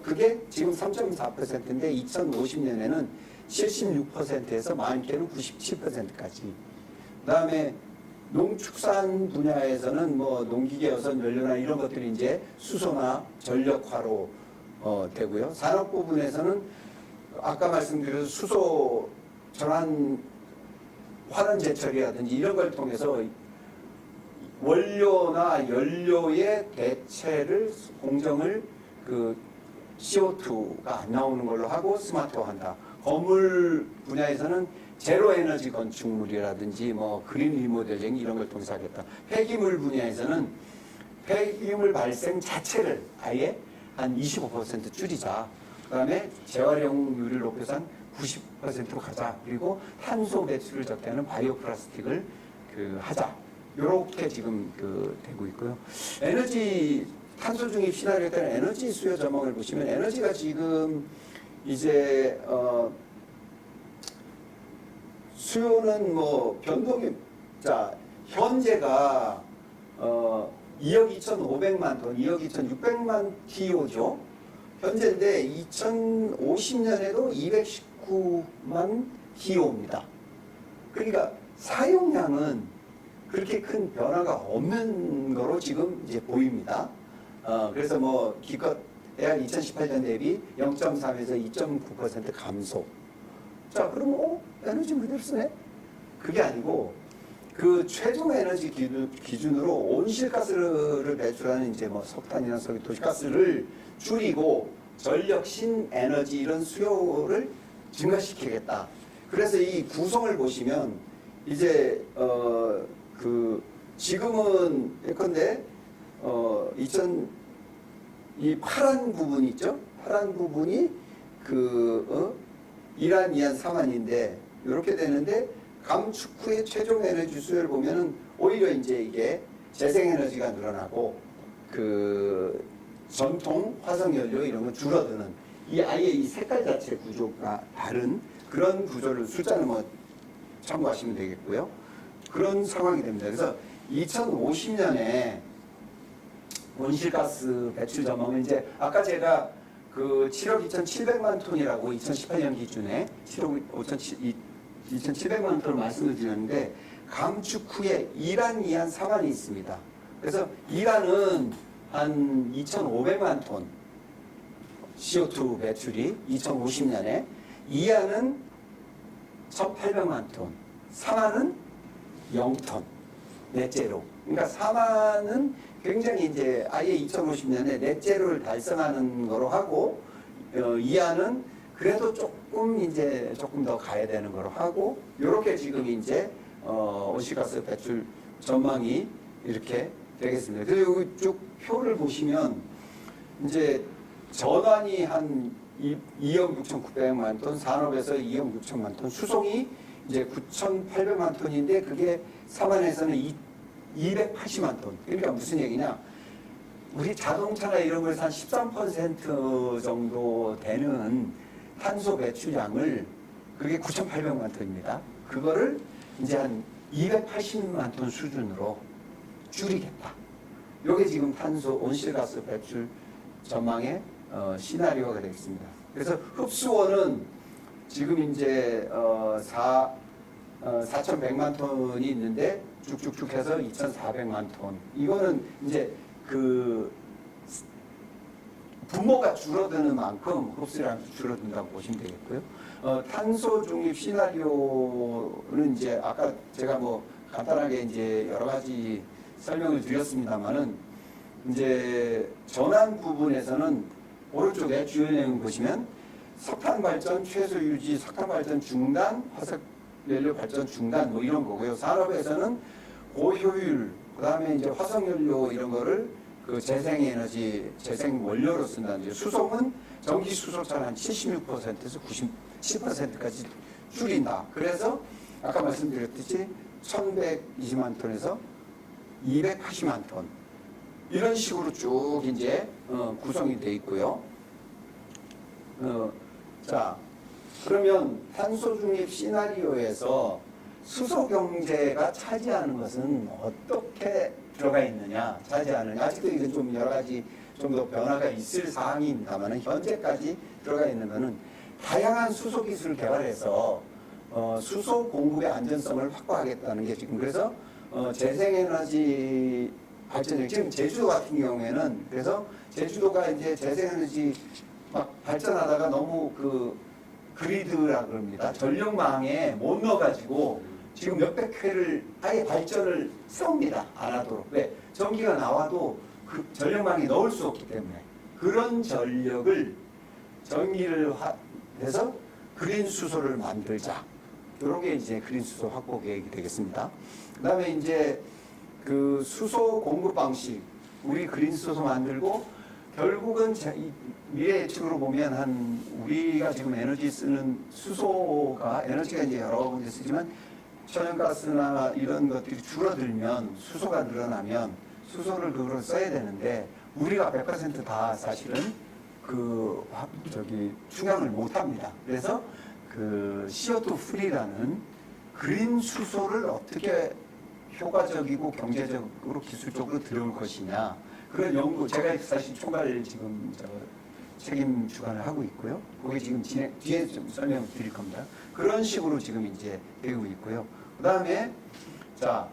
그게 지금 3.4%인데 2050년에는 76%에서 많게는 97%까지. 그 다음에 농축산 분야에서는 뭐 농기계 어선 연료나 이런 것들이 이제 수소나 전력화로 되고요. 산업 부분에서는 아까 말씀드린 수소 전환 환원 제철이라든지 이런 걸 통해서 원료나 연료의 대체를 공정을 CO2가 안 나오는 걸로 하고 스마트화한다. 건물 분야에서는 제로 에너지 건축물이라든지 뭐 그린 리모델링 이런 걸 통해서 하겠다. 폐기물 분야에서는 폐기물 발생 자체를 아예 한 25% 줄이자. 그다음에 재활용률을 높여서 한 90%로 가자. 그리고 탄소 배출을 적대하는 바이오 플라스틱을 하자. 이렇게 지금 되고 있고요. 에너지 탄소 중립 시나리오에 따른 에너지 수요 전망을 보시면 에너지가 지금 이제 수요는 뭐 변동이 현재가 2억 2,500만 톤, 2억 2,600만 TO죠. 현재인데 2050년에도 219만 TO입니다. 그러니까 사용량은 그렇게 큰 변화가 없는 거로 지금 이제 보입니다. 그래서 뭐 기껏 대략 2018년 대비 0.3에서 2.9% 감소. 자, 그럼 에너지 그대로 쓰네? 그게 아니고 최종 에너지 기준으로 온실가스를 배출하는 이제 뭐 석탄이나 석유, 도시가스를 줄이고 전력, 신에너지 이런 수요를 증가시키겠다. 그래서 이 구성을 보시면 이제 지금은 예컨대 이 파란 부분 있죠? 파란 부분이 이란, 이안, 삼안인데 이렇게 되는데 감축 후의 최종 에너지 수요를 보면은 오히려 이제 이게 재생에너지가 늘어나고 전통 화석연료 이런 건 줄어드는 아예 이 색깔 자체 구조가 다른 그런 구조를 숫자는 뭐 참고하시면 되겠고요. 그런 상황이 됩니다. 그래서 2050년에 온실가스 배출 전망은 이제 아까 제가 7억 2,700만 톤이라고 2018년 기준에 7억 2,700만 톤을 말씀을 드렸는데 감축 후에 이란, 이안, 삼안이 있습니다. 그래서 이란은 한 2,500만 톤 CO2 배출이 2050년에 이안은 1,800만 톤, 삼안은 0톤 넷제로. 그러니까 삼안은 굉장히 이제 아예 2050년에 넷제로를 달성하는 거로 하고 이안은 그래도 조금 더 가야 되는 거로 하고 이렇게 지금 이제 온실가스 배출 전망이 이렇게 되겠습니다. 그리고 여기 쭉 표를 보시면 이제 전환이 한 2억 6,900만 톤, 산업에서 2억 6천만 톤, 수송이 이제 9,800만 톤인데 그게 삼안에서는 280만 톤. 그러니까 무슨 얘기냐? 우리 자동차나 이런 거에서 한 13% 정도 되는 탄소 배출량을 그게 9,800만 톤입니다. 그거를 이제 한 280만 톤 수준으로 줄이겠다. 이게 지금 탄소 온실가스 배출 전망의 시나리오가 되겠습니다. 그래서 흡수원은 지금 이제 4,100만 톤이 있는데 쭉쭉쭉 해서 2,400만 톤. 이거는 이제 그 분모가 줄어드는 만큼 흡수량도 줄어든다고 보시면 되겠고요. 탄소 중립 시나리오는 이제 아까 제가 뭐 간단하게 이제 여러 가지 설명을 드렸습니다만은 이제 전환 부분에서는 오른쪽에 주요 내용 보시면 석탄 발전 최소 유지, 석탄 발전 중단, 화석 연료 발전 중단 뭐 이런 거고요. 산업에서는 고효율, 그다음에 이제 화석 연료 이런 거를 그 재생에너지, 재생 원료로 쓴다는 게 수송은 전기 수소차를 한 76%에서 97%까지 줄인다. 그래서 아까 말씀드렸듯이 1,120만 톤에서 280만 톤 이런 식으로 쭉 이제 구성이 돼 있고요. 자, 그러면 탄소 중립 시나리오에서 수소 경제가 차지하는 것은 어떻게 들어가 있느냐, 차지하느냐. 아직도 이건 좀 여러 가지 좀 더 변화가 있을 사항입니다만 현재까지 들어가 있는 것은 다양한 수소 기술을 개발해서 수소 공급의 안전성을 확보하겠다는 게 지금 그래서 재생에너지 발전력 지금 제주도 같은 경우에는 그래서 제주도가 이제 재생에너지 막 발전하다가 너무 그 그리드라 그럽니다. 전력망에 못 넣어가지고 지금 몇백 회를 아예 발전을 세웁니다. 안 하도록. 왜? 전기가 나와도 그 전력망에 넣을 수 없기 때문에 그런 전력을 전기를 해서 그린 수소를 만들자. 이런 게 이제 그린 수소 확보 계획이 되겠습니다. 그다음에 이제 그 수소 공급 방식, 우리 그린 수소 만들고 결국은 미래 예측으로 보면 한 우리가 지금 에너지 쓰는 수소가 에너지가 이제 여러 군데 쓰지만 천연가스나 이런 것들이 줄어들면 수소가 늘어나면 수소를 그걸 써야 되는데 우리가 100%다 사실은 그 충당을 못 합니다. 그래서 그 CO2 프리라는 그린 수소를 어떻게 효과적이고 경제적으로 기술적으로 들어올 것이냐 그런 연구 제가 사실 총괄 지금 책임 주관을 하고 있고요. 그게 지금 뒤에 좀 설명을 드릴 겁니다. 그런 식으로 지금 이제 되고 있고요. 그 다음에 자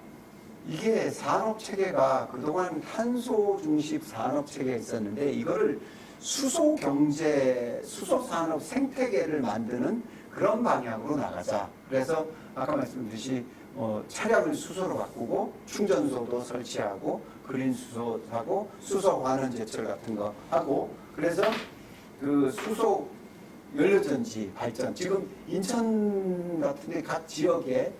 이게 산업 체계가 그동안 탄소 중심 산업 체계가 있었는데 이거를 수소 경제, 수소 산업 생태계를 만드는 그런 방향으로 나가자. 그래서 아까 말씀드렸듯이 차량을 수소로 바꾸고 충전소도 설치하고 그린 수소 하고 수소 환원 제철 같은 거 하고 그래서 그 수소 연료전지 발전 지금 인천 같은데 각 지역에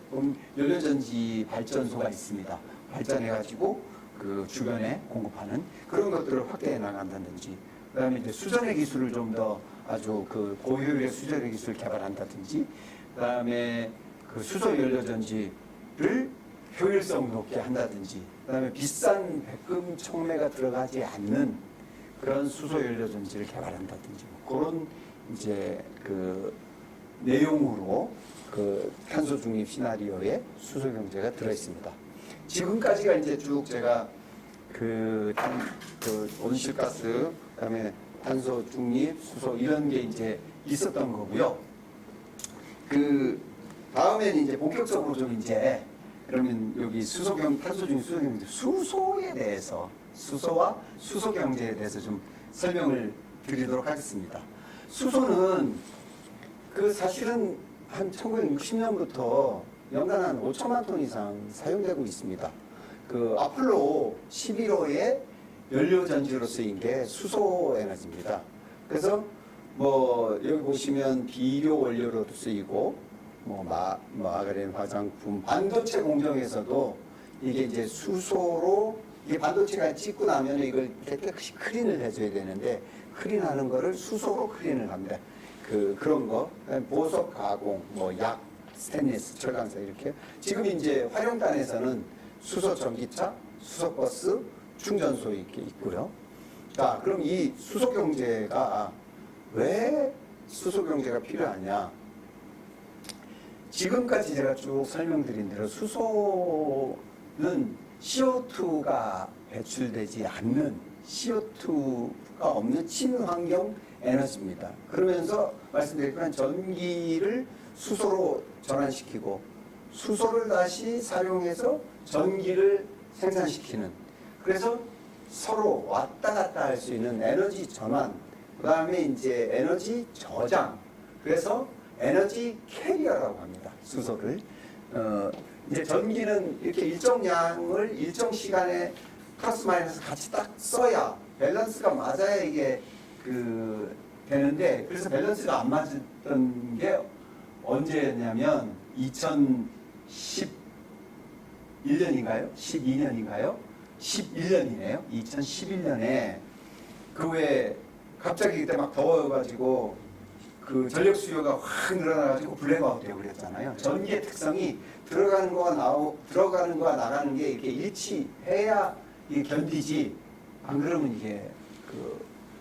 연료전지 발전소가 있습니다. 발전해가지고 그 주변에 공급하는 그런 것들을 확대해 나간다든지 그다음에 이제 수전의 기술을 좀 더 아주 그 고효율의 수전의 기술을 개발한다든지 그다음에 그 수소 연료전지를 효율성 높게 한다든지 그다음에 비싼 백금 촉매가 들어가지 않는 그런 수소 연료전지를 개발한다든지 뭐 그런 이제 그 내용으로 그 탄소 중립 시나리오에 수소 경제가 들어 있습니다. 지금까지가 이제 쭉 제가 그 온실가스 그다음에 탄소 중립 수소 이런 게 이제 있었던 거고요. 그 다음에는 이제 본격적으로 좀 이제 그러면 여기 탄소 중립 수소 경제 수소에 대해서 수소와 수소 경제에 대해서 좀 설명을 드리도록 하겠습니다. 수소는 그 사실은 한 1960년부터 연간 한 5천만 톤 이상 사용되고 있습니다. 그 아폴로 11호의 연료전지로 쓰인 게 수소 에너지입니다. 그래서 뭐 여기 보시면 비료 원료로도 쓰이고 뭐 마가린 화장품 반도체 공정에서도 이게 이제 수소로 이게 반도체가 찍고 나면 이걸 깨끗이 클린을 해줘야 되는데 클린하는 거를 수소로 클린을 합니다. 그런 거 보석 가공 뭐 약 스테인리스 철강사 이렇게 지금 이제 활용단에서는 수소 전기차 수소 버스 충전소 이렇게 있고요. 자 그럼 이 수소 경제가 왜 수소 경제가 필요하냐? 지금까지 제가 쭉 설명드린 대로 수소는 CO2가 배출되지 않는 CO2가 없는 친환경 에너지입니다. 그러면서 말씀드렸지만 전기를 수소로 전환시키고 수소를 다시 사용해서 전기를 생산시키는, 그래서 서로 왔다 갔다 할 수 있는 에너지 전환, 그 다음에 이제 에너지 저장, 그래서 에너지 캐리어라고 합니다. 수소를. 이제 전기는 이렇게 일정 양을 일정 시간에 플러스 마이너스 같이 딱 써야 밸런스가 맞아야 이게 되는데, 그래서 밸런스가 안 맞았던 게 언제였냐면 2011년인가요? 12년인가요? 11년이네요. 2011년에 그 외에 갑자기 그때 막 더워가지고 그 전력 수요가 확 늘어나가지고 블랙아웃 되고 그랬잖아요. 전기의 특성이 들어가는 거와 나가는 게 이렇게 일치해야 이게 견디지, 안 그러면 이게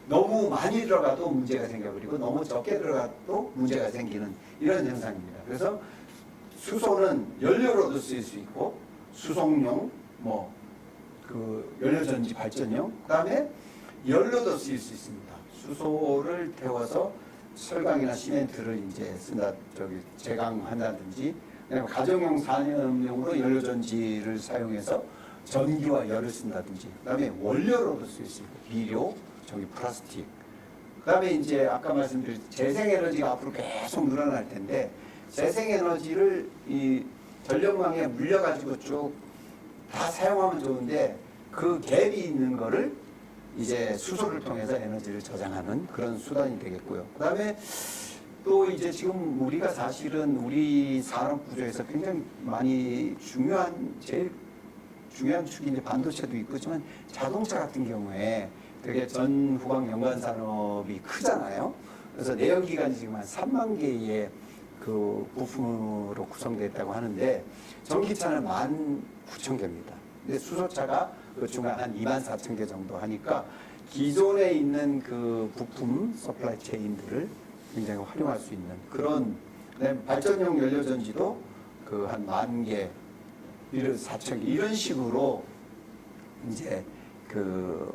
너무 많이 들어가도 문제가 생겨버리고 너무 적게 들어가도 문제가 생기는 이런 현상입니다. 그래서 수소는 연료로도 쓰일 수 있고 수송용, 연료전지 발전용, 그다음에 연료도 쓰일 수 있습니다. 수소를 태워서 철강이나 시멘트를 이제 제강한다든지, 가정용 산업용으로 연료전지를 사용해서 전기와 열을 쓴다든지, 그다음에 원료로도 쓰일 수 있고 비료, 플라스틱, 그다음에 이제 아까 말씀드린 재생에너지가 앞으로 계속 늘어날 텐데, 재생에너지를 이 전력망에 물려가지고 쭉 다 사용하면 좋은데 그 갭이 있는 거를 이제 수소를 통해서 에너지를 저장하는 그런 수단이 되겠고요. 그다음에 또 이제 지금 우리가 사실은 우리 산업 구조에서 굉장히 많이 제일 중요한 축이 이제 반도체도 있지만 자동차 같은 경우에 되게 전후방 연관 산업이 크잖아요. 그래서 내연기관이 지금 한 3만 개의 그 부품으로 구성됐다고 하는데 전기차는 19,000개입니다. 근데 수소차가 그 중간 한 24,000개 정도 하니까 기존에 있는 그 부품 서플라이 체인들을 굉장히 활용할 수 있는 그런, 발전용 연료전지도 그 한 10,000개, 4,000개 이런 식으로 이제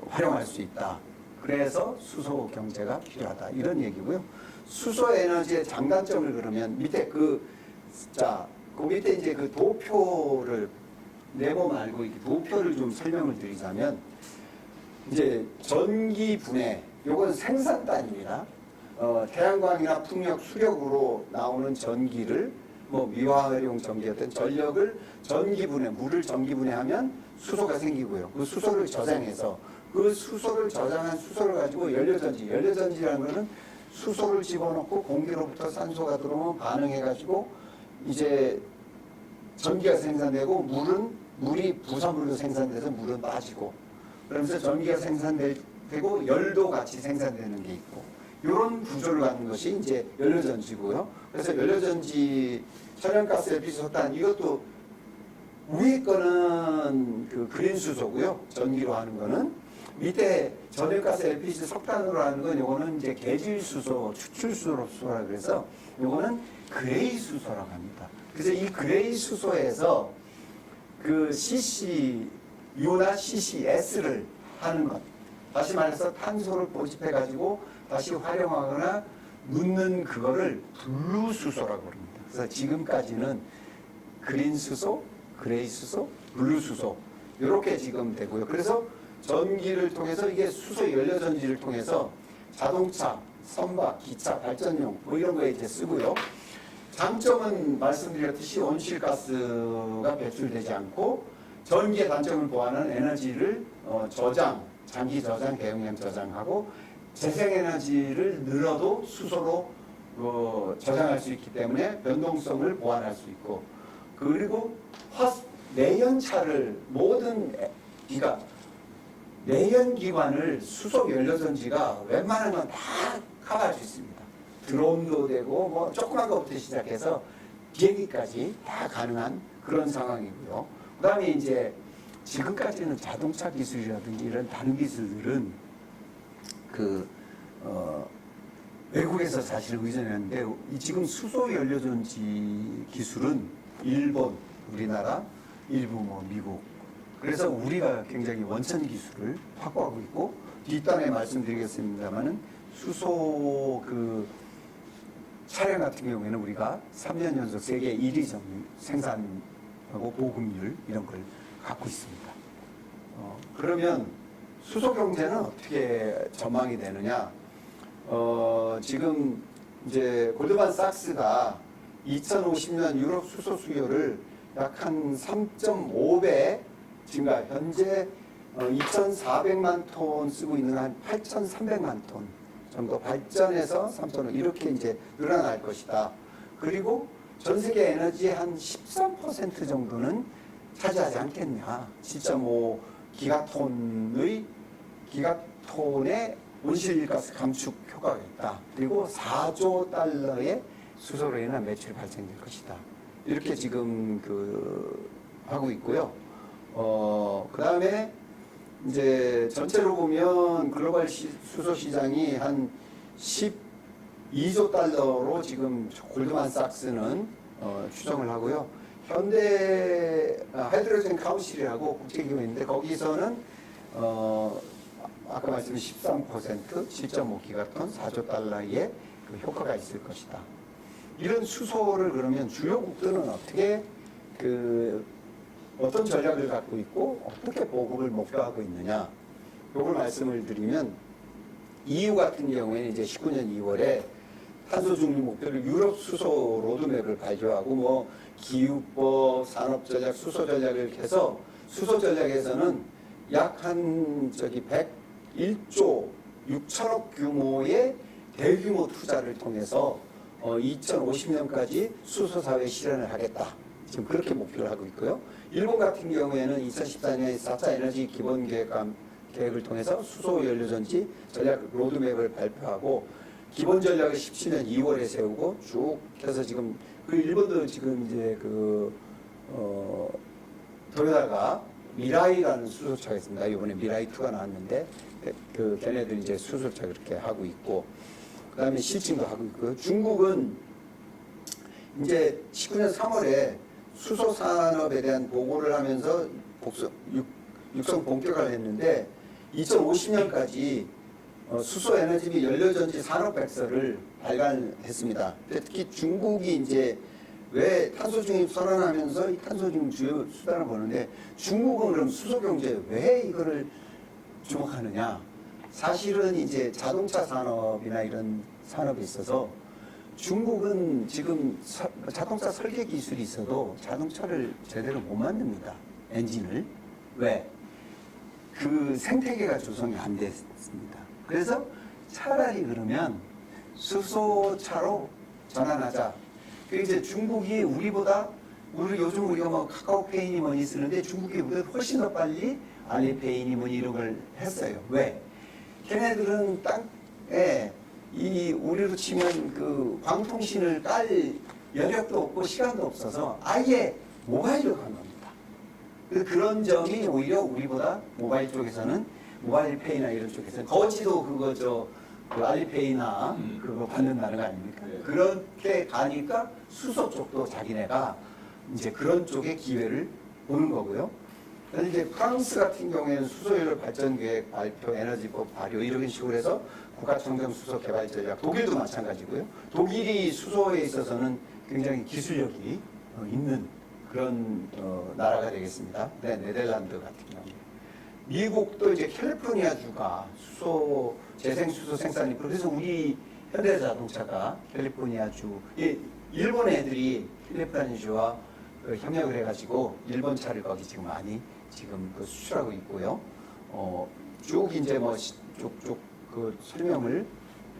활용할 수 있다. 그래서 수소 경제가 필요하다. 이런 얘기고요. 수소 에너지의 장단점을 그러면 밑에 밑에 이제 그 도표를 내보면 알고 이 도표를 좀 설명을 드리자면, 이제 전기 분해, 요건 생산단입니다. 태양광이나 풍력, 수력으로 나오는 전기를 미화용 전기였던 전력을 전기 분해, 물을 전기 분해하면 수소가 생기고요. 그 수소를 저장해서 그 수소를 저장한 수소를 가지고 연료전지라는 거는 수소를 집어넣고 공기로부터 산소가 들어오면 반응해가지고 이제 전기가 생산되고 물이 부산물로 생산돼서 물은 빠지고, 그러면서 전기가 생산되고 열도 같이 생산되는 게 있고, 이런 구조를 갖는 것이 이제 연료전지고요. 그래서 연료전지 천연가스 LPG 석탄, 이것도 위에 거는 그 그린 수소고요. 전기로 하는 거는 밑에 전력가스 LPG 석탄으로 하는 건 요거는 이제 계질 수소, 추출 수소라 그래서 요거는 그레이 수소라고 합니다. 그래서 이 그레이 수소에서 그 CCU나 CCS를 하는 것, 다시 말해서 탄소를 포집해 가지고 다시 활용하거나 묻는 그거를 블루 수소라고 합니다. 그래서 지금까지는 그린 수소, 그레이 수소, 블루 수소 이렇게 지금 되고요. 그래서 전기를 통해서 이게 수소 연료전지를 통해서 자동차, 선박, 기차, 발전용 이런 거에 이제 쓰고요. 장점은 말씀드렸듯이 온실가스가 배출되지 않고, 전기의 단점을 보완하는 에너지를 장기 저장, 대용량 저장하고, 재생에너지를 늘어도 수소로 저장할 수 있기 때문에 변동성을 보완할 수 있고, 그리고 내연차를 그러니까 내연기관을 수소 연료전지가 웬만한 건 다 커버할 수 있습니다. 드론도 되고 조그만 것부터 시작해서 비행기까지 다 가능한 그런 상황이고요. 그 다음에 이제 지금까지는 자동차 기술이라든지 이런 다른 기술들은 외국에서 사실 의존했는데 지금 수소 연료전지 기술은 일본, 우리나라, 일부 뭐 미국. 그래서 우리가 굉장히 원천 기술을 확보하고 있고 뒷단에 말씀드리겠습니다만은 수소 그 차량 같은 경우에는 우리가 3년 연속 세계 1위 생산하고 보급률 이런 걸 갖고 있습니다. 그러면 수소 경제는 어떻게 전망이 되느냐? 지금 이제 골드만삭스가 2050년 유럽 수소 수요를 약 한 3.5배 증가, 현재 2,400만 톤 쓰고 있는 한 8,300만 톤 정도 발전해서 3,000원 이렇게 이제 늘어날 것이다. 그리고 전 세계 에너지의 한 13% 정도는 차지하지 않겠냐. 진짜 뭐 기가톤의 온실가스 감축 효과가 있다. 그리고 4조 달러의 수소로 인한 매출이 발생될 것이다. 이렇게 지금 하고 있고요. 그 다음에 이제 전체로 보면 글로벌 수소 시장이 한 12조 달러로 지금 골드만삭스는 추정을 하고요. 현대 하이드로젠 카운실이라고 국제기구인데 거기서는 아까 말씀드린 13% 7.5기가톤 4조 달러의 그 효과가 있을 것이다. 이런 수소를 그러면 주요국들은 어떻게 어떤 전략을 갖고 있고 어떻게 보급을 목표하고 있느냐? 요걸 말씀을 드리면 EU 같은 경우에는 이제 19년 2월에 탄소 중립 목표를 유럽 수소 로드맵을 발표하고 뭐 기후법, 산업 전략, 수소 전략을 해서 수소 전략에서는 약 한 101조 6천억 규모의 대규모 투자를 통해서 2050년까지 수소 사회 실현을 하겠다. 지금 그렇게 목표를 하고 있고요. 일본 같은 경우에는 2014년에 4차 에너지 기본 계획을 통해서 수소 연료전지 전략 로드맵을 발표하고 기본 전략을 17년 2월에 세우고 쭉 해서 지금 일본도 지금 이제 토요타가 미라이라는 수소차가 있습니다. 이번에 미라이2가 나왔는데 걔네들 이제 수소차 그렇게 하고 있고 그 다음에 실증도 하고 있고요. 중국은 이제 19년 3월에 수소 산업에 대한 보고를 하면서 육성 본격화를 했는데 2050년까지 수소 에너지 및 연료전지 산업 백서를 발간했습니다. 특히 중국이 이제 왜 탄소 중립 선언하면서 이 탄소 중립 주요 수단을 보는데 중국은 그럼 수소 경제에 왜 이거를 주목하느냐? 사실은 이제 자동차 산업이나 이런 산업에 있어서 중국은 지금 자동차 설계 기술이 있어도 자동차를 제대로 못 만듭니다. 엔진을. 왜? 그 생태계가 조성이 안 됐습니다. 그래서 차라리 그러면 수소차로 전환하자. 그 이제 중국이 요즘 우리가 뭐 카카오페이니 뭐니 쓰는데 중국이 우리가 훨씬 더 빨리 알리페이니 뭐니 이런 걸 했어요. 왜? 걔네들은 땅에 우리로 치면 그 광통신을 깔 여력도 없고 시간도 없어서 아예 모바일로 간 겁니다. 그런 점이 오히려 우리보다 모바일 쪽에서는 모바일페이나 이런 쪽에서는 거지도 그 알리페이나 그거 받는다는 거 아닙니까? 네. 그렇게 가니까 수소 쪽도 자기네가 이제 그런 쪽의 기회를 보는 거고요. 그래서 이제 프랑스 같은 경우에는 수소연료 발전 계획 발표, 에너지법 발효 이런 식으로 해서 국가청정 수소 개발 전략, 독일도 마찬가지고요. 독일이 수소에 있어서는 굉장히 기술력이 있는 그런 나라가 되겠습니다. 네, 네덜란드 같은 경우. 미국도 이제 캘리포니아주가 재생 수소 생산이 그래서 우리 현대자동차가 캘리포니아주, 일본 애들이 캘리포니아주와 협력을 해가지고 일본 차를 거기 지금 많이 지금 수출하고 있고요. 쭉 이제 뭐 쭉쭉 그 설명을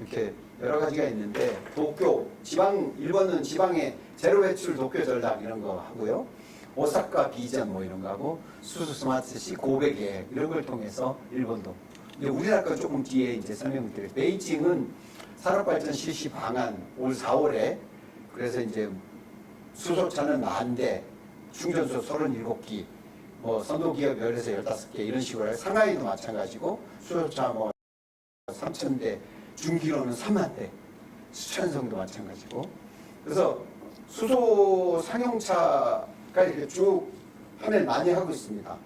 이렇게 여러 가지가 있는데 일본은 지방에 제로 배출 도쿄 전략 이런 거 하고요. 오사카 비전 뭐 이런 거 하고 수소 스마트시 고백 계획 이런 걸 통해서 일본도. 근데 우리나라 건 조금 뒤에 이제 설명을 드릴게요. 베이징은 산업발전 실시 방안 올 4월에 그래서 이제 수소차는 10,000대, 충전소 37기, 뭐 선도기업 10에서 15개 이런 식으로 해요. 상하이도 마찬가지고 수소차 뭐 3,000대, 중기로는 3만 대 수천성도 마찬가지고. 그래서 수소 상용차가 이렇게 쭉 판매를 많이 하고 있습니다.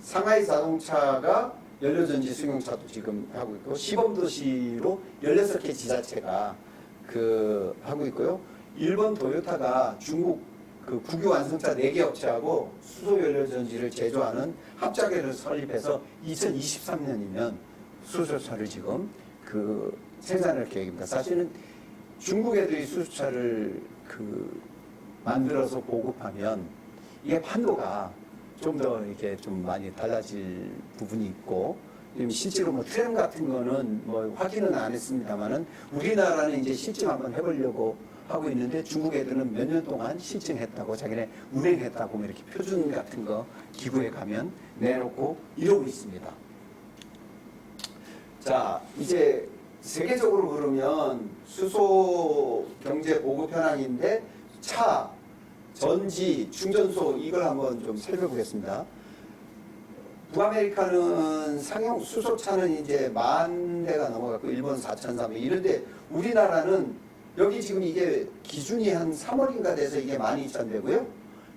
상하이 자동차가 연료전지 승용차도 지금 하고 있고, 시범도시로 16개 지자체가 하고 있고요. 일본 도요타가 중국 국유 완성차 4개 업체하고 수소 연료전지를 제조하는 합작회를 설립해서 2023년이면 수소차를 지금 생산할 계획입니다. 사실은 중국 애들이 수소차를 만들어서 보급하면 이게 판도가 좀 더 이렇게 좀 많이 달라질 부분이 있고, 실제로 뭐 트램 같은 거는 뭐 확인은 안 했습니다만은 우리나라는 이제 실증 한번 해보려고 하고 있는데, 중국 애들은 몇 년 동안 실증했다고, 자기네 운행했다고 뭐 이렇게 표준 같은 거 기구에 가면 내놓고 이러고 있습니다. 자, 이제 세계적으로 그러면 수소 경제 보급 현황인데, 차, 전지, 충전소 이걸 한번 좀 살펴보겠습니다. 북아메리카는 상용 수소차는 이제 10,000대가 넘어갔고, 일본 4,300 이런데, 우리나라는 여기 지금 이게 기준이 한 3월인가 돼서 이게 12,000대고요.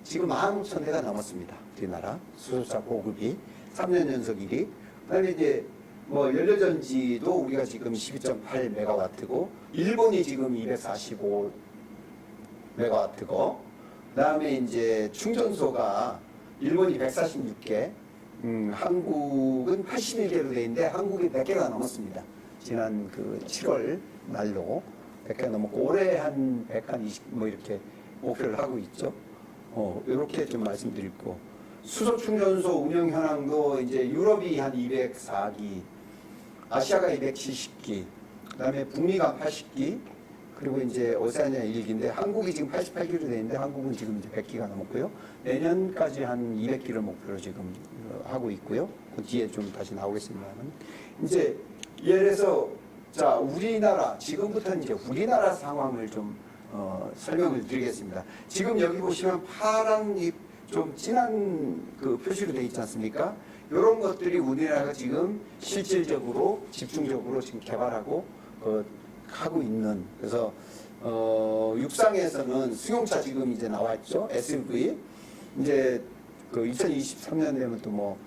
지금 15,000대가 넘었습니다. 우리나라 수소차 보급이 3년 연속 1위. 그다음에 이제 뭐 연료전지도 우리가 지금 12.8메가와트고, 일본이 지금 245메가와트고, 그다음에 이제 충전소가 일본이 146개, 한국은 81개로 돼 있는데 한국이 100개가 넘었습니다. 지난 7월 말로 100개 넘었고, 올해 한 120 뭐 이렇게 목표를 하고 있죠. 이렇게 좀 말씀드리고, 수소 충전소 운영 현황도 이제 유럽이 한 204기, 아시아가 270기, 그다음에 북미가 80기, 그리고 이제 오세아니아 1기인데 한국이 지금 88기로 되어 있는데 한국은 지금 이제 100기가 넘었고요. 내년까지 한 200기를 목표로 지금 하고 있고요. 그 뒤에 좀 다시 나오겠습니다만, 이제 예를 들어서 자, 우리나라 지금부터 이제 우리나라 상황을 좀 설명을 드리겠습니다. 지금 여기 보시면 파란 잎 좀 진한 표시로 되어 있지 않습니까? 이런 것들이 우리나라가 지금 실질적으로 집중적으로 지금 개발하고 하고 있는, 그래서 육상에서는 승용차 지금 이제 나왔죠. SUV 이제 2023년 되면 또 뭐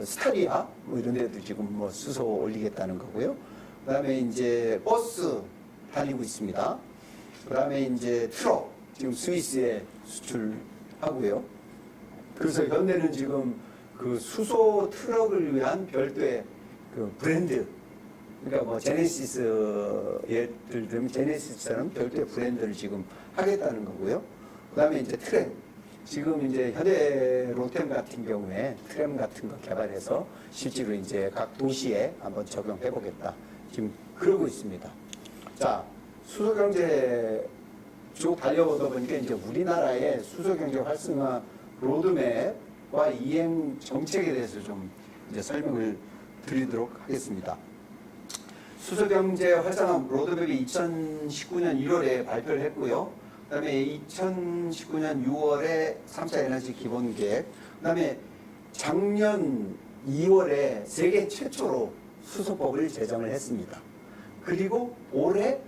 스타리아 뭐 이런 데도 지금 뭐 수소 올리겠다는 거고요. 그다음에 이제 버스 다니고 있습니다. 그다음에 이제 트럭 지금 스위스에 수출하고요. 그래서 현대는 지금 수소 트럭을 위한 별도의 브랜드, 그러니까 뭐 제네시스, 예를 들면 제네시스처럼 별도의 브랜드를 지금 하겠다는 거고요. 그다음에 이제 트램, 지금 이제 현대 로템 같은 경우에 트램 같은 거 개발해서 실제로 이제 각 도시에 한번 적용해 보겠다, 지금 그러고 있습니다. 자, 수소 경제 쭉 달려보다 보니까 이제 우리나라의 수소 경제 활성화 로드맵과 이행 정책에 대해서 좀 이제 설명을 드리도록 하겠습니다. 수소경제 활성화 로드맵이 2019년 1월에 발표를 했고요. 그 다음에 2019년 6월에 3차 에너지 기본계획, 그 다음에 작년 2월에 세계 최초로 수소법을 제정을 했습니다. 그리고 올해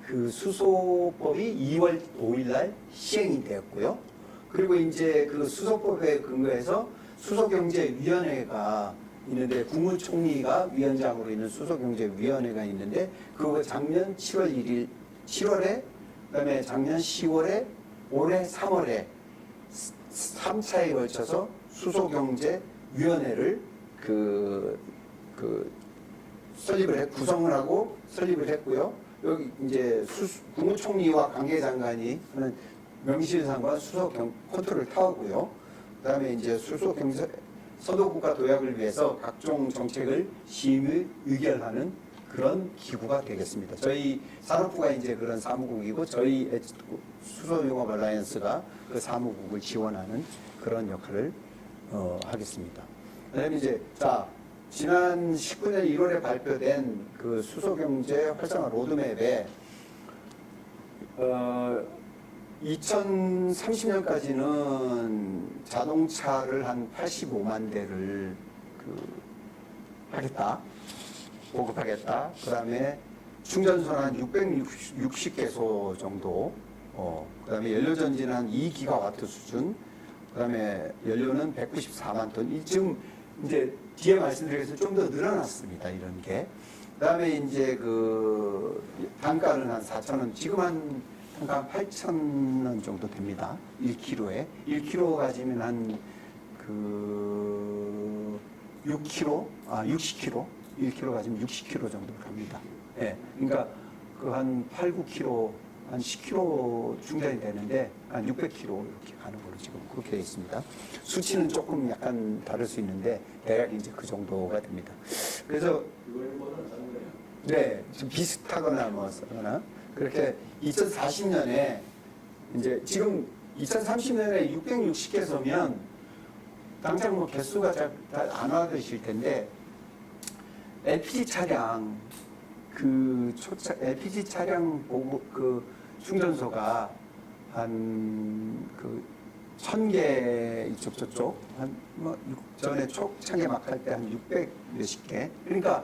수소법이 2월 5일 날 시행이 되었고요. 그리고 이제 수소법에 근거해서 수소경제위원회가 있는데, 국무총리가 위원장으로 있는 수소경제위원회가 있는데, 그거 작년 7월에, 그다음에 작년 10월에, 올해 3월에 3차에 걸쳐서 수소경제위원회를 구성을 하고 설립을 했고요. 여기 이제 국무총리와 관계장관이 하는 명실상부한 수소 컨트롤 타워고요. 그다음에 이제 수소 경제 선도국가 도약을 위해서 각종 정책을 심의 의결하는 그런 기구가 되겠습니다. 저희 산업부가 이제 그런 사무국이고, 저희 수소융합 얼라이언스가 그 사무국을 지원하는 그런 역할을 하겠습니다. 그다음에 이제 지난 19년 1월에 발표된 수소 경제 활성화 로드맵에 2030년까지는 자동차를 한 85만 대를 하겠다, 보급하겠다. 그 다음에 충전소는 한 660개소 정도, 그다음에 연료전지는 한 2기가와트 수준, 그다음에 연료는 194만 톤. 지금 이제 뒤에 말씀드리겠지만 좀 더 늘어났습니다. 이런 게. 그다음에 이제 그 단가는 한 4,000원. 지금 한 단가 한 8,000원 정도 됩니다. 1kg에. 1kg 가지면 한 그 6kg, 60kg. 1kg 가지면 60kg 정도 갑니다. 예. 그러니까 그 한 8, 9kg, 한 10kg 충전이 되는데 한 600kg 이렇게 가는 걸로 지금 그렇게 되어 있습니다. 수치는 조금 약간 다를 수 있는데 대략 이제 그 정도가 됩니다. 그래서 네, 좀 비슷하거나 뭐 쓰거나 그렇게 2040년에 이제 지금 2030년에 660개소면 당장 뭐 개수가 잘 안 와드실 텐데 LPG 차량 LPG 차량 보고 그 충전소가 한 그 1,000개 이쪽 저쪽 한 뭐 전에 초창기 막 할 때 한 600 몇십 개. 그러니까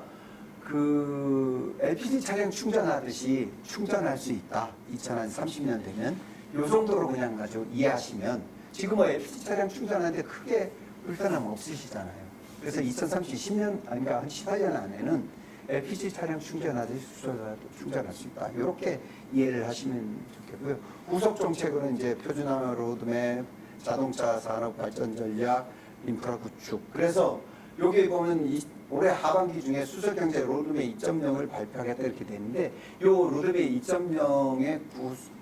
그 LPG 차량 충전하듯이 충전할 수 있다. 2030년 되면 요 정도로 그냥 가지고 이해하시면 지금 뭐 LPG 차량 충전하는데 크게 불편함 없으시잖아요. 그래서 2030, 10년 아닌가 한 18년 안에는 LPG 차량 충전하듯이 수소라도 충전할 수 있다. 이렇게 이해를 하시면 좋겠고요. 후속 정책은 이제 표준화 로드맵, 자동차 산업 발전 전략, 인프라 구축. 그래서 여기 보면 올해 하반기 중에 수소 경제 로드맵 2.0을 발표하겠다 이렇게 되는데 이 로드맵 2.0의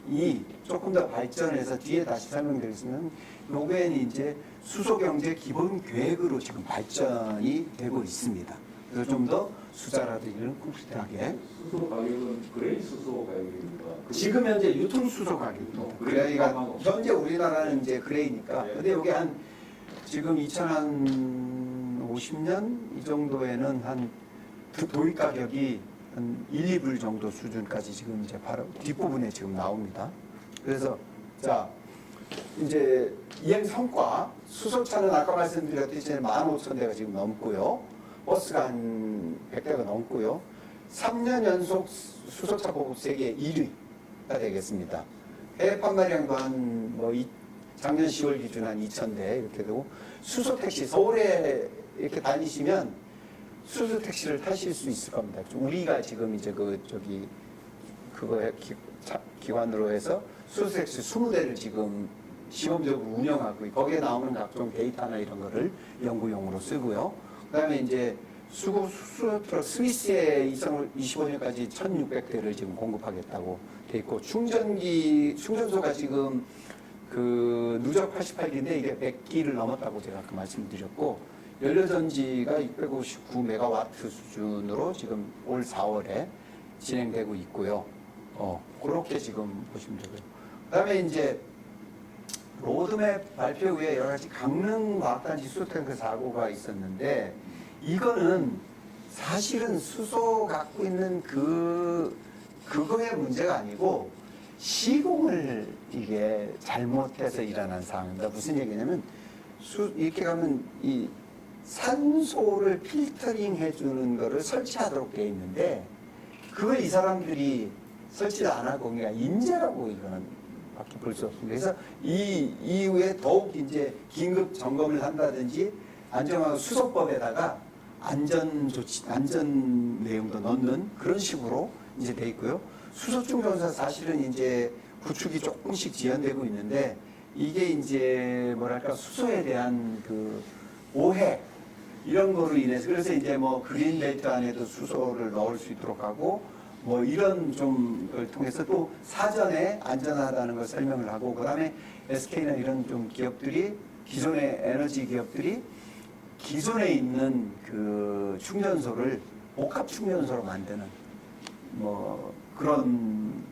구이 조금 더 발전해서 뒤에 다시 설명드리겠습니다. 요게는 이제 수소 경제 기본 계획으로 지금 발전이 되고 있습니다. 그래서 좀 더 숫자라든지 이런 컴퓨터하게 수소 가격은 그레이 수소 가격입니까? 지금 현재 유통 수소 가격입니다. 그레이가 현재 우리나라는 이제 그레이니까. 네. 근데 여기 한 지금 2050년 이 정도에는 한 도입 가격이 한 1, 2불 정도 수준까지 지금 이제 바로 뒷부분에 지금 나옵니다. 그래서 자 이제 이행 성과 수소차는 아까 말씀드렸듯이 15,000대가 지금 넘고요. 버스가 한 100대가 넘고요. 3년 연속 수소차 보급 세계 1위가 되겠습니다. 해외 판매량도 한 뭐 작년 10월 기준 한 2,000대 이렇게 되고 수소 택시 서울에 이렇게 다니시면 수소 택시를 타실 수 있을 겁니다. 우리가 지금 이제 기관으로 해서 수소 택시 20대를 지금 시범적으로 운영하고 거기에 나오는 각종 데이터나 이런 거를 연구용으로 쓰고요. 그다음에 이제 수소 트럭 스위스에 2025년까지 1,600대를 지금 공급하겠다고 돼 있고 충전소가 지금 그 누적 88기인데 이게 100기를 넘었다고 제가 아까 말씀드렸고 연료전지가 659메가와트 수준으로 지금 올 4월에 진행되고 있고요. 그렇게 지금 보시면 되고요. 그다음에 이제 로드맵 발표 후에 여러 가지 강릉 과학단지 수소탱크 사고가 있었는데 이거는 사실은 수소 갖고 있는 그거의 문제가 아니고 시공을 이게 잘못해서 일어난 상황입니다. 무슨 얘기냐면 이렇게 가면 이 산소를 필터링 해주는 거를 설치하도록 되어 있는데 그걸 이 사람들이 설치를 안 하고 그러니까 인재라고 이거는 밖에 볼 수 없습니다. 그래서 이 이후에 더욱 이제 긴급 점검을 한다든지 안전하고 수소법에다가 안전 내용도 넣는 그런 식으로 이제 돼 있고요. 수소 충전소 사실은 이제 구축이 조금씩 지연되고 있는데 이게 이제 뭐랄까 수소에 대한 그 오해 이런 거로 인해서 그래서 이제 뭐 그린벨트 안에도 수소를 넣을 수 있도록 하고 뭐 이런 좀 걸 통해서 또 사전에 안전하다는 걸 설명을 하고 그다음에 SK나 이런 좀 기업들이 기존의 에너지 기업들이 기존에 있는 그 충전소를 복합 충전소로 만드는 뭐 그런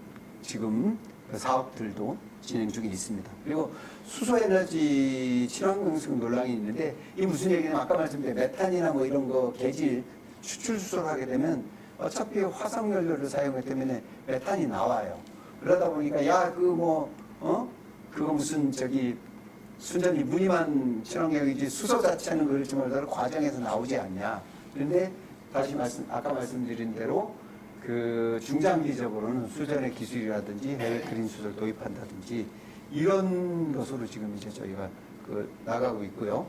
지금 그 사업들도 진행 중에 있습니다. 그리고 수소에너지 친환경성 논란이 있는데 이게 무슨 얘기냐면 아까 말씀드린 메탄이나 뭐 이런 거 개질 추출 수소를 하게 되면 어차피 화석연료를 사용하기 때문에 메탄이 나와요. 그러다 보니까 그거 무슨 순전히 무늬만 친환경이지 수소 자체는 그렇지 말고 과정에서 나오지 않냐. 그런데 아까 말씀드린 대로 그 중장기적으로는 수전의 기술이라든지 해외 그린 수소를 도입한다든지 이런 것으로 지금 이제 저희가 그 나가고 있고요.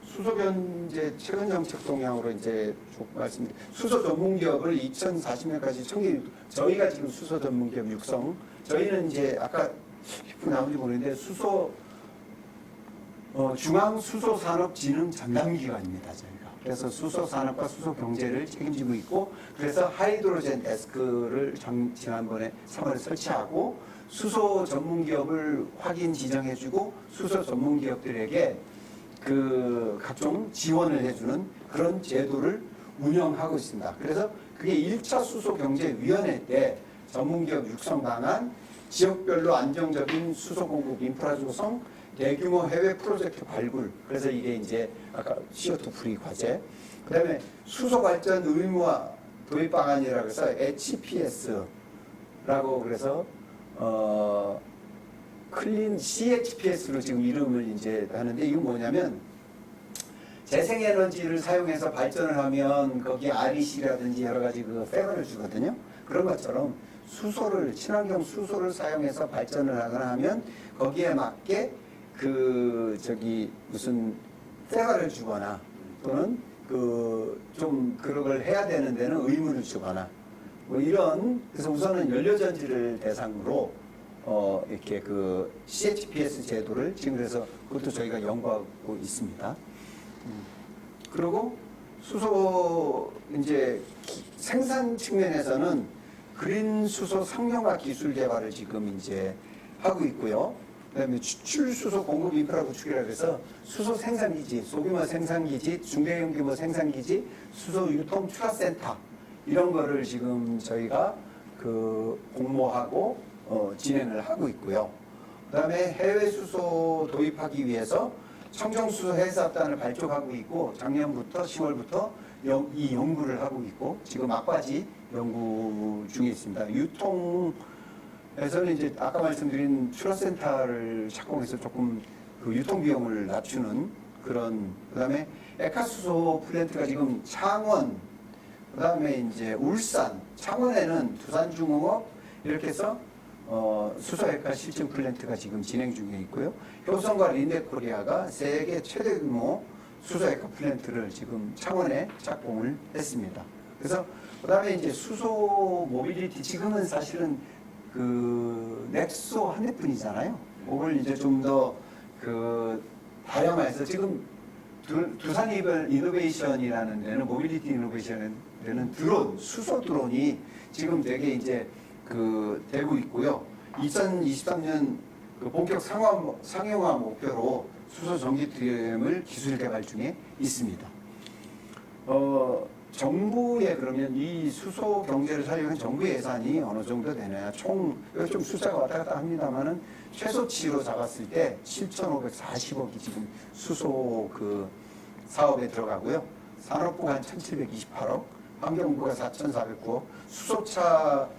수소 견제 최근 정책 동향으로 이제 쭉 말씀드린 수소 전문 기업을 2040년까지 저희가 지금 수소 전문 기업 육성, 저희는 이제 아까 나온지 모르겠는데 중앙수소산업진흥 전담기관입니다, 저희가. 그래서 수소산업과 수소경제를 책임지고 있고, 그래서 하이드로젠 데스크를 지난번에 3월에 설치하고, 수소 전문기업을 확인 지정해주고, 수소 전문기업들에게 그 각종 지원을 해주는 그런 제도를 운영하고 있습니다. 그래서 그게 1차 수소경제위원회 때 전문기업 육성 방안, 지역별로 안정적인 수소 공급 인프라 조성, 대규모 해외 프로젝트 발굴. 그래서 이게 이제 아까 CO2 프리 과제. 그다음에 수소 발전 의무화 도입 방안이라고 해서 HPS라고 그래서 클린 CHPS로 지금 이름을 이제 하는데, 이건 뭐냐면 재생에너지를 사용해서 발전을 하면 거기에 REC라든지 여러 가지 그 페어를 주거든요. 그런 것처럼 수소를, 친환경 수소를 사용해서 발전을 하거나 하면 거기에 맞게 무슨 페어를 주거나 또는 좀 그런 걸 해야 되는 데는 의무를 주거나 뭐 이런, 그래서 우선은 연료전지를 대상으로 이렇게 그 CHPS 제도를 지금 그래서 그것도 저희가 연구하고 있습니다. 그리고 수소 이제 생산 측면에서는 그린 수소 상용화 기술 개발을 지금 이제 하고 있고요. 그다음에 추출 수소 공급 인프라 구축이라고 해서 수소 생산기지, 소규모 생산기지, 중대형 규모 생산기지, 수소 유통 출하센터 이런 거를 지금 저희가 그 공모하고 진행을 하고 있고요. 그다음에 해외 수소 도입하기 위해서 청정수소 해사업단을 발족하고 있고, 작년부터 10월부터 이 연구를 하고 있고, 지금 막바지 연구 중에 있습니다. 유통에서는 이제 아까 말씀드린 출하센터를 착공해서 조금 그 유통 비용을 낮추는 그런, 그다음에 액화수소 플랜트가 지금 창원, 그다음에 이제 울산, 창원에는 두산중공업 이렇게 해서 수소액화 실증 플랜트가 지금 진행 중에 있고요. 효성과 린데코리아가 세계 최대 규모 수소액화 플랜트를 지금 창원에 착공을 했습니다. 그래서 그다음에 이제 수소 모빌리티, 지금은 사실은 그 넥소 한 대뿐이잖아요. 그걸 이제 좀 더 그 다양화해서 지금 두산 이노베이션이라는 데는, 모빌리티 이노베이션이라는 데는 드론, 수소 드론이 지금 되게 이제 되고 있고요. 2023년 그 본격 상용화 목표로 수소 전기 트램을 기술 개발 중에 있습니다. 정부의 그러면 이 수소 경제를 살리는 정부의 예산이 어느 정도 되느냐? 총 좀 숫자가 왔다 갔다 합니다만은 최소치로 잡았을 때 7,540억이 지금 수소 그 사업에 들어가고요. 산업부가 한 1,728억, 환경부가 4,409억, 수소차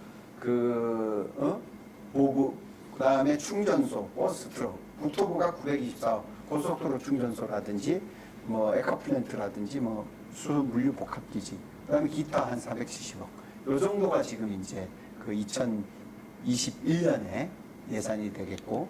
보급, 그 다음에 충전소, 버스 트럭, 국토부가 924억, 고속도로 충전소라든지, 뭐, 에코플랜트라든지, 뭐, 수소 물류 복합기지, 그 다음에 기타 한 470억. 요 정도가 지금 이제 그 2021년에 예산이 되겠고,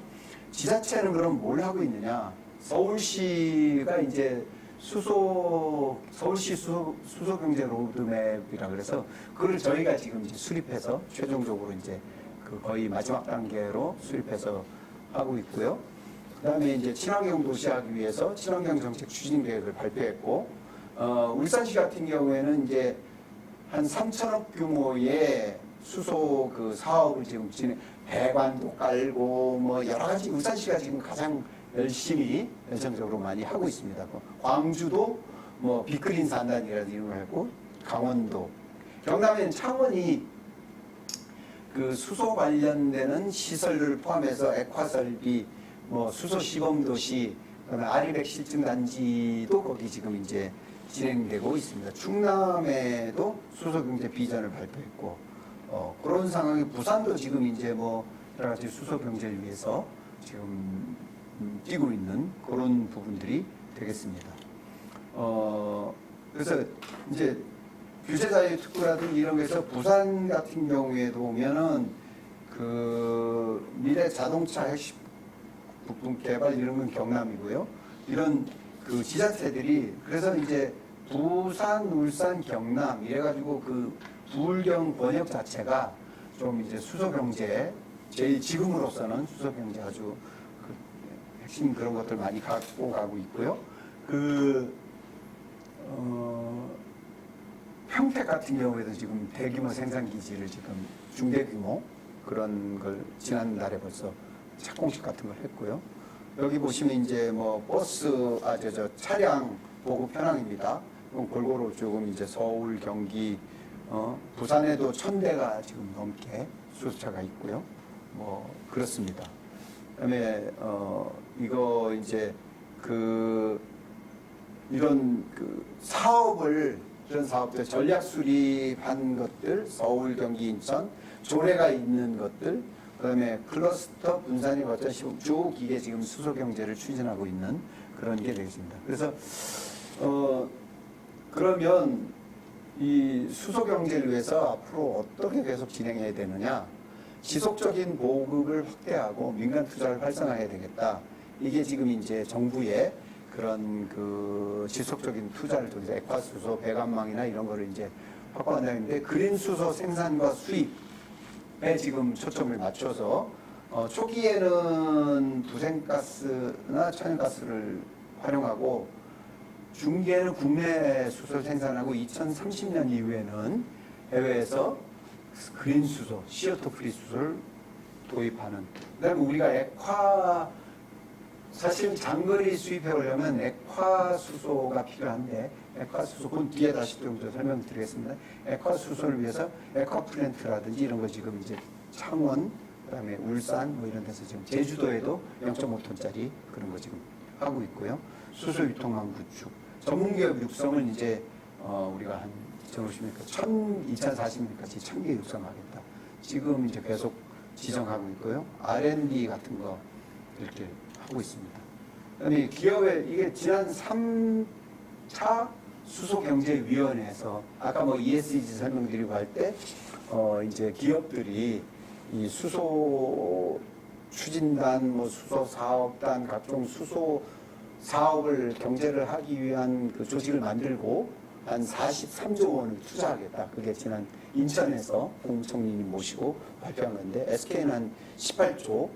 지자체는 그럼 뭘 하고 있느냐? 서울시가 이제 서울시 수소경제 로드맵이라 그래서 그걸 저희가 지금 이제 수립해서 최종적으로 이제 그 거의 마지막 단계로 수립해서 하고 있고요. 그다음에 이제 친환경 도시하기 위해서 친환경 정책 추진 계획을 발표했고, 울산시 같은 경우에는 이제 한 3천억 규모의 수소 그 사업을 지금 배관도 깔고 뭐 여러 가지, 울산시가 지금 가장 열심히 열정적으로 많이 하고 있습니다. 광주도 뭐 비크린 산단이라든지 이런 걸 하고, 강원도, 경남에는 창원이 그 수소 관련되는 시설을 포함해서 액화 설비, 뭐 수소 시범 도시, 그다음에 아리백 실증 단지도 거기 지금 이제 진행되고 있습니다. 충남에도 수소 경제 비전을 발표했고, 그런 상황이 부산도 지금 이제 뭐 여러 가지 수소 경제를 위해서 지금 뛰고 있는 그런 부분들이 되겠습니다. 그래서 이제 규제자유특구라든지 이런 거에서 부산 같은 경우에도 보면은 그 미래 자동차 핵심 부품 개발 이런 건 경남이고요. 이런 그 지자체들이 그래서 이제 부산, 울산, 경남 이래가지고 그 부울경 번역 자체가 좀 이제 수소경제 제일 지금으로서는 수소경제 아주 그 핵심 그런 것들 많이 갖고 가고 있고요. 평택 같은 경우에도 지금 대규모 생산 기지를 지금 중대 규모 그런 걸 지난달에 벌써 착공식 같은 걸 했고요. 여기 보시면 이제 뭐 버스 차량 보급 현황입니다. 골고루 조금 이제 서울, 경기, 부산에도 1000대가 지금 넘게 수소차가 있고요. 뭐 그렇습니다. 그다음에 이거 이제 이런 이런 사업들 전략 수립한 것들 서울, 경기, 인천 조례가 있는 것들 그다음에 클러스터 분산이 어떤 쭉 이게 지금 수소 경제를 추진하고 있는 그런 게 되겠습니다. 그래서 그러면 이 수소 경제를 위해서 앞으로 어떻게 계속 진행해야 되느냐? 지속적인 보급을 확대하고 민간 투자를 활성화해야 되겠다. 이게 지금 이제 정부의 그런 그 지속적인 투자를 통해서 액화수소, 배관망이나 이런 거를 이제 확보한다는데 그린 수소 생산과 수입에 지금 초점을 맞춰서 초기에는 부생가스나 천연가스를 활용하고 중기에는 국내 수소를 생산하고 2030년 이후에는 해외에서 그린 수소, CO2 프리 수소를 도입하는. 그다음에 우리가 사실 장거리 수입해 오려면 액화수소가 필요한데 액화수소 그 뒤에 다시 좀 설명드리겠습니다. 액화수소를 위해서 액화플랜트라든지 이런 거 지금 이제 창원, 그다음에 울산 뭐 이런 데서 지금 제주도에도 0.5톤짜리 그런 거 지금 하고 있고요. 수소 유통망 구축, 전문기업 육성은 이제 우리가 한 2040년까지 1000개 육성하겠다. 지금 이제 계속 지정하고 있고요. R&D 같은 거 이렇게 하고 있습니다. 그다음에 기업의 이게 지난 3차 수소경제위원회에서 아까 뭐 ESG 설명드리고 할 때 이제 기업들이 이 수소 추진단, 뭐 수소 사업단, 각종 수소 사업을 경제를 하기 위한 그 조직을 만들고 한 43조 원을 투자하겠다. 그게 지난 인천에서 공총리님 모시고 발표한 건데 SK는 한 18조,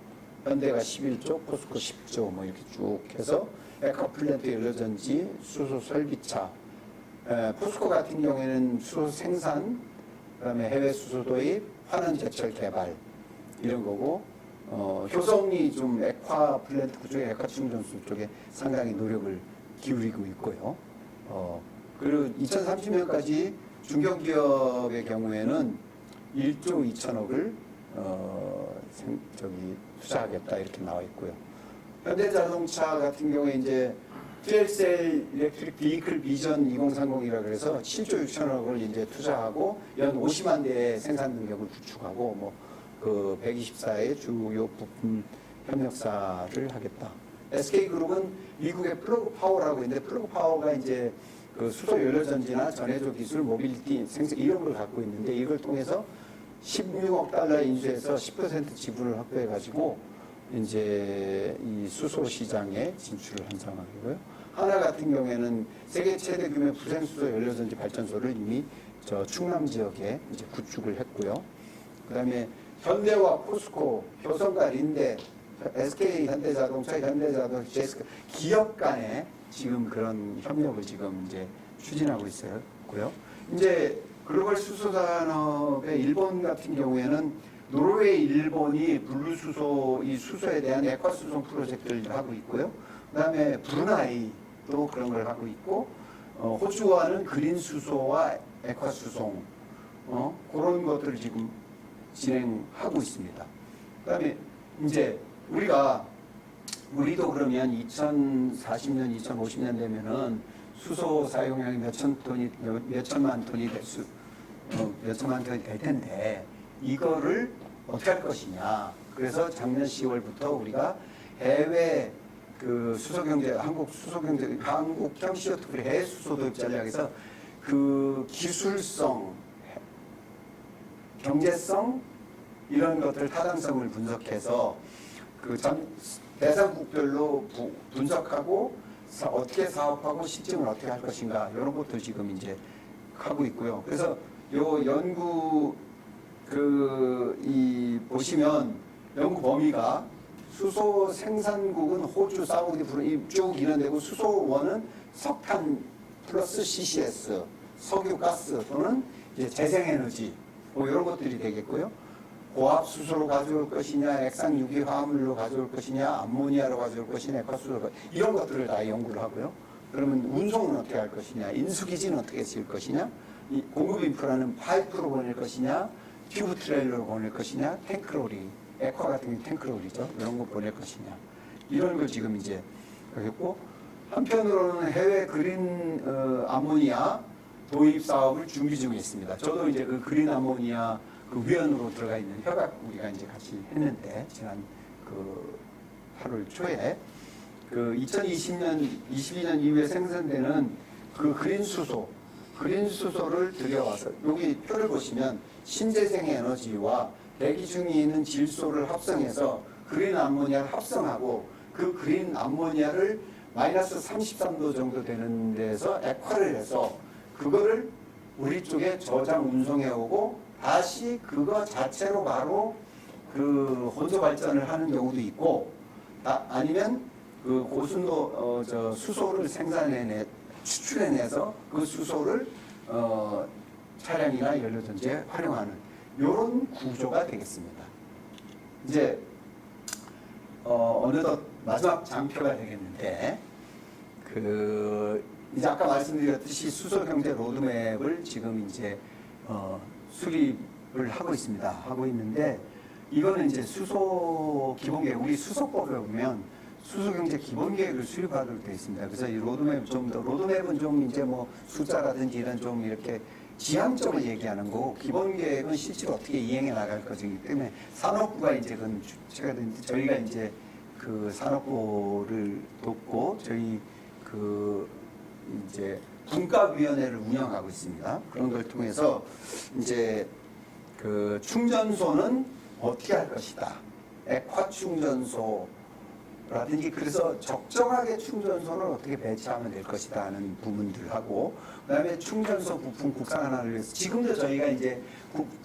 현대가 11조, 포스코 10조 뭐 이렇게 쭉 해서 액화플랜트 연료전지, 수소 설비차, 포스코 같은 경우에는 수소 생산, 그다음에 해외 수소 도입, 환원 제철 개발 이런 거고 효성이 좀 액화플랜트 그쪽에 액화충전소 쪽에 상당히 노력을 기울이고 있고요. 그리고 2030년까지 중견기업의 경우에는 1조 2천억을 투자하겠다 이렇게 나와 있고요. 현대자동차 같은 경우에 이제 퓨엘셀 일렉트릭 비이클 비전 2030이라 그래서 7조 6천억을 이제 투자하고 연 50만 대의 생산 능력을 구축하고 뭐 그 124의 주요 부품 협력사를 하겠다. SK그룹은 미국의 플러그 파워라고 있는데 플러그 파워가 이제 그 수소 연료전지나 전해조 기술, 모빌리티 생산 이런 걸 갖고 있는데 이걸 통해서 16억 달러 인수해서 10% 지분을 확보해 가지고 이제 이 수소 시장에 진출을 한 상황이고요. 하나 같은 경우에는 세계 최대 규모의 부생수소 연료전지 발전소를 이미 저 충남 지역에 이제 구축을 했고요. 그다음에 현대와 포스코, 효성과 린데, SK 현대자동차, JSK 기업 간에 지금 그런 협력을 지금 이제 추진하고 있고요. 이제 글로벌 수소산업의 일본 같은 경우에는 노르웨이, 일본이 블루수소, 이 수소에 대한 액화수송 프로젝트를 하고 있고요. 그 다음에 브루나이도 그런 걸 하고 있고, 호주와는 그린 수소와 액화수송, 그런 것들을 지금 진행하고 있습니다. 그 다음에 이제 우리도 그러면 2040년, 2050년 되면은 수소 사용량이 몇천만 톤이 될 텐데, 이거를 어떻게 할 것이냐. 그래서 작년 10월부터 우리가 해외 그 수소경제, 한국형 CO2 해외 수소 도입 전략에서 그 기술성, 경제성 이런 것들 타당성을 분석해서 그 대상국별로 분석하고 어떻게 사업하고 실증을 어떻게 할 것인가 이런 것들 지금 이제 하고 있고요. 그래서 요 연구 보시면 연구 범위가 수소 생산국은 호주, 사우디, 브루네이 쭉 이런 데고 수소원은 석탄 플러스 CCS, 석유, 가스 또는 이제 재생에너지 뭐 이런 것들이 되겠고요. 고압 수소로 가져올 것이냐, 액상 유기 화합물로 가져올 것이냐, 암모니아로 가져올 것이냐, 액화수소로 이런 것들을 다 연구를 하고요. 그러면 운송은 어떻게 할 것이냐, 인수기지는 어떻게 지을 것이냐, 이 공급 인프라는 파이프로 보낼 것이냐, 튜브 트레일러로 보낼 것이냐, 탱크로리, 액화 같은 경우 탱크로리죠. 이런 거 보낼 것이냐. 이런 걸 지금 이제 하겠고, 한편으로는 해외 그린 암모니아 도입 사업을 준비 중에 있습니다. 저도 이제 그 그린 암모니아 그 위원으로 들어가 있는 협약 우리가 이제 같이 했는데, 지난 그 8월 초에 그 2020년, 22년 이후에 생산되는 그 그린 수소를 들여와서 여기 표를 보시면 신재생 에너지와 대기 중에 있는 질소를 합성해서 그린 암모니아를 합성하고 그 그린 암모니아를 마이너스 33도 정도 되는 데서 액화를 해서 그거를 우리 쪽에 저장 운송해 오고 다시 그거 자체로 바로 그 혼소 발전을 하는 경우도 있고 아니면 그 고순도 수소를 추출해내서 그 수소를 차량이나 연료전지에 활용하는 이런 구조가 되겠습니다. 이제 어느덧 마지막 장표가 되겠는데 이제 아까 말씀드렸듯이 수소 경제 로드맵을 지금 이제 수립을 하고 있습니다. 하고 있는데 이거는 이제 수소 기본계획, 우리 수소법에 보면 수소경제 기본계획을 수립하도록 되어 있습니다. 그래서 이 로드맵 로드맵은 좀 이제 뭐 숫자라든지 이런 좀 이렇게 지향점을 얘기하는 거고 기본계획은 실제로 어떻게 이행해 나갈 것이기 때문에 산업부가 이제 저희가 이제 그 산업부를 돕고 저희 이제 분과위원회를 운영하고 있습니다. 그런 걸 통해서 이제 그 충전소는 어떻게 할 것이다. 액화 충전소라든지 그래서 적정하게 충전소는 어떻게 배치하면 될 것이다 하는 부분들하고 그다음에 충전소 부품 국산화를 위해서 지금도 저희가 이제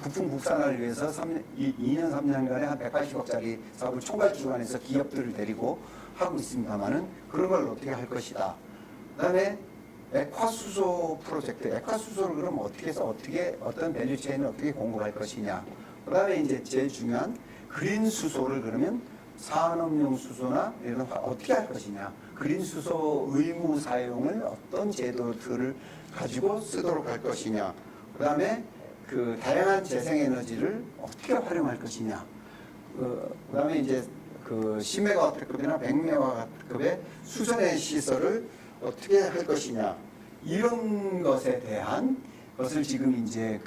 부품 국산화를 위해서 2년 3년간에 한 180억짜리 사업을 총괄 기관에서 기업들을 데리고 하고 있습니다만은 그런 걸 어떻게 할 것이다. 그다음에 액화수소 프로젝트, 액화수소를 그럼 어떻게 해서 어떤 밸류체인을 어떻게 공급할 것이냐. 그다음에 이제 제일 중요한 그린 수소를 그러면 산업용 수소나 이런 어떻게 할 것이냐. 그린 수소 의무 사용을 어떤 제도들을 가지고 쓰도록 할 것이냐. 그다음에 그 다양한 재생에너지를 어떻게 활용할 것이냐. 그다음에 이제 그 10메가와트급이나 100메가와트급의 수전의 시설을 어떻게 할 것이냐. 이런 것에 대한 것을 지금 이제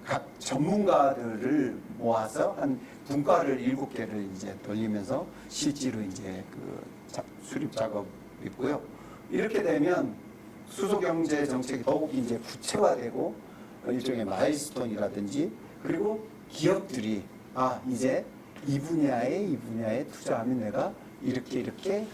각 전문가들을 모아서 한 분과를 7개를 이제 돌리면서 실제로 이제 수립 작업 있고요. 이렇게 되면 수소경제 정책이 더욱 이제 구체화되고 일종의 마일스톤이라든지 그리고 기업들이 이제 이 분야에 투자하면 내가 이렇게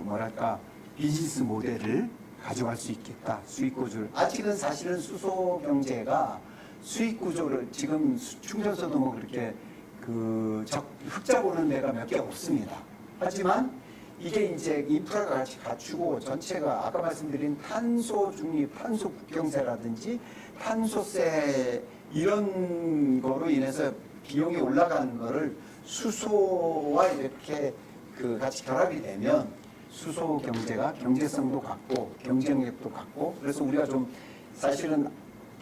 뭐랄까 비즈니스 모델을 가져갈 수 있겠다. 수익 구조를. 아직은 사실은 수소 경제가 수익 구조를 지금 충전소도 뭐 그렇게 흑자 보는 데가 몇 개 없습니다. 하지만 이게 이제 인프라가 같이 갖추고 전체가 아까 말씀드린 탄소 중립, 탄소 국경세라든지 탄소세 이런 거로 인해서 비용이 올라가는 거를 수소와 이렇게 같이 결합이 되면 수소 경제가 경제성도 갖고 경쟁력도 갖고 그래서 우리가 좀 사실은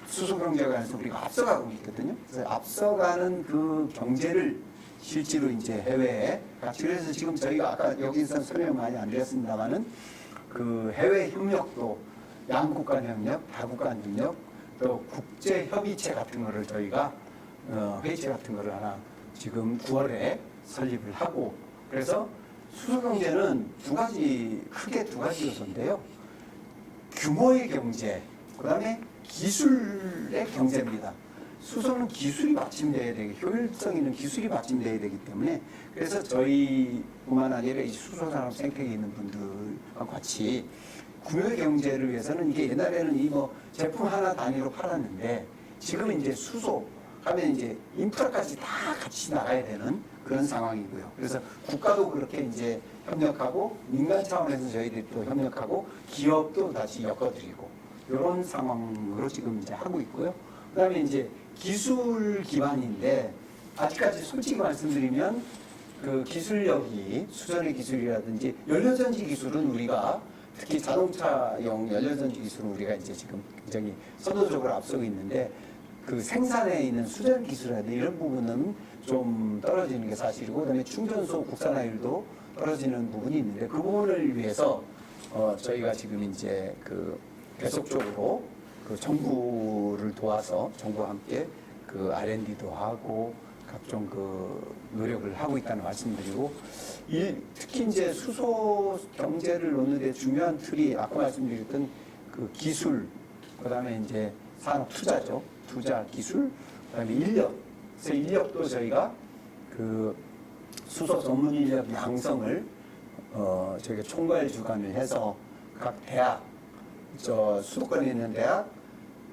수소 경제에 관해서 우리가 앞서가고 있거든요. 그래서 앞서가는 그 경제를 실제로 이제 해외에 같이 그래서 지금 저희가 아까 여기서 설명 많이 안 드렸습니다만은 그 해외 협력도 양국 간 협력, 다국 간 협력, 또 국제 협의체 같은 거를 저희가 회의체 같은 거를 하나 지금 9월에 설립을 하고 그래서 수소 경제는 크게 두 가지 요소인데요. 규모의 경제, 그다음에 기술의 경제입니다. 수소는 기술이 받침돼야 되기, 효율성 있는 기술이 받침돼야 되기 때문에 그래서 저희뿐만 아니라 이 수소산업 생태계에 있는 분들과 같이 규모의 경제를 위해서는 이게 옛날에는 이 뭐 제품 하나 단위로 팔았는데 지금은 이제 수소 하면 이제 인프라까지 다 같이 나가야 되는 그런 상황이고요. 그래서 국가도 그렇게 이제 협력하고 민간 차원에서 저희들이 또 협력하고 기업도 다시 엮어드리고 이런 상황으로 지금 이제 하고 있고요. 그다음에 이제 기술 기반인데 아직까지 솔직히 말씀드리면 그 기술력이 수전의 기술이라든지 연료전지 기술은 우리가 특히 자동차용 연료전지 기술은 우리가 이제 지금 굉장히 선도적으로 앞서고 있는데 그 생산에 있는 수전 기술이라든지 이런 부분은 좀 떨어지는 게 사실이고 그다음에 충전소 국산화율도 떨어지는 부분이 있는데 그 부분을 위해서 저희가 지금 이제 그 계속적으로 그 정부를 도와서 정부와 함께 그 R&D도 하고 각종 그 노력을 하고 있다는 말씀드리고 특히 이제 수소 경제를 놓는 데 중요한 틀이 아까 말씀드렸던 그 기술 그다음에 이제 산업 투자죠. 투자 기술 그다음에 인력. 그래서 인력도 저희가 그 수소 전문 인력 양성을 저희가 총괄 주관을 해서 각 대학 저 수도권에 있는 대학,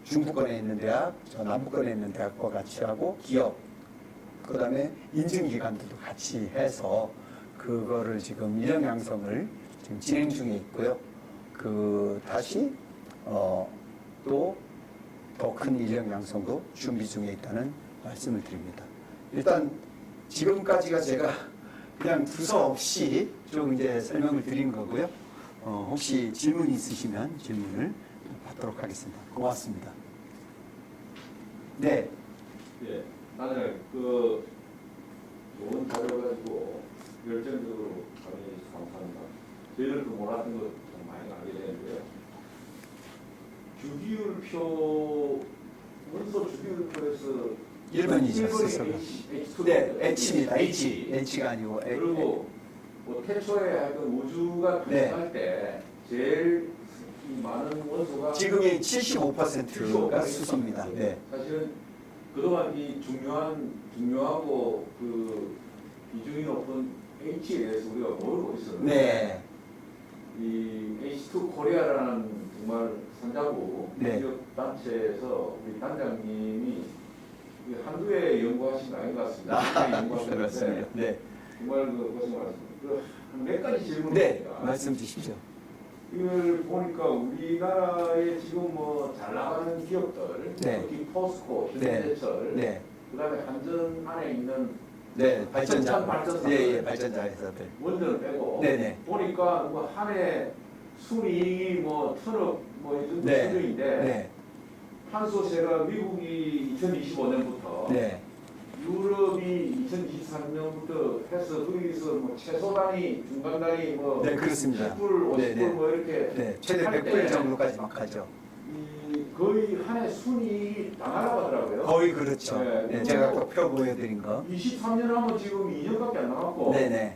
중부권에 있는 대학, 저 남부권에 있는 대학과 같이 하고 기업, 그 다음에 인증기관들도 같이 해서 그거를 지금 인력 양성을 지금 진행 중에 있고요. 그 다시 또 더 큰 인력 양성도 준비 중에 있다는 말씀을 드립니다. 일단 지금까지가 제가 그냥 두서없이 좀 이제 설명을 드린 거고요. 혹시 질문이 있으시면 질문을 받도록 하겠습니다. 고맙습니다. 네. 예, 나는 그 좋은 자료 가지고 열정적으로 강의 감사합니다. 저희들도 몰랐던 거 좀 많이 알게 되는데요. 주기율표 원소 주기율표에서 1번이죠. H2 네, H입니다. H가 아니고 그리고 뭐 태초에 하여튼 우주가 탄생할 때 제일 많은 원소가 지금의 75%가 수소입니다. 네. 사실은 그동안 이 중요하고 그 비중이 높은 H에 대해서 우리가 모르고 있었는데 네. 이 H2 코리아라는 정말 선자부 네. 기업 단체에서 우리 단장님이 한두 해 연구하신 거 아닌 것 같습니다. 그렇습니다. 네. 정말 그 고생 많았습니다. 몇 가지 질문을 네. 드립니다. 말씀 주십시오. 이걸 보니까 우리나라에 지금 뭐 잘 나가는 기업들, 네. 특히 포스코, 네. 현대제철, 네. 그다음에 한전 안에 있는 네. 발전자. 발전사, 예, 발전자 회사들. 원전을 빼고 네네. 보니까 뭐 한 해 순이익이 뭐 천억 뭐 이 정도 네. 수준인데 네. 탄소세가 미국이 2025년부터 네. 유럽이 2023년부터 해서 거기서 뭐 최소 단위, 중간 단위 뭐 네, 그렇습니다. 10불, 50불 네, 네. 뭐 이렇게 네. 최대 할 100불 때 정도까지 막 하죠. 이 거의 한 해 순이익이 다 날아가더라고요. 거의 그렇죠. 네. 네. 제가 또 표 보여드린 거. 23년 하면 지금 2년밖에 안 남았고 네네.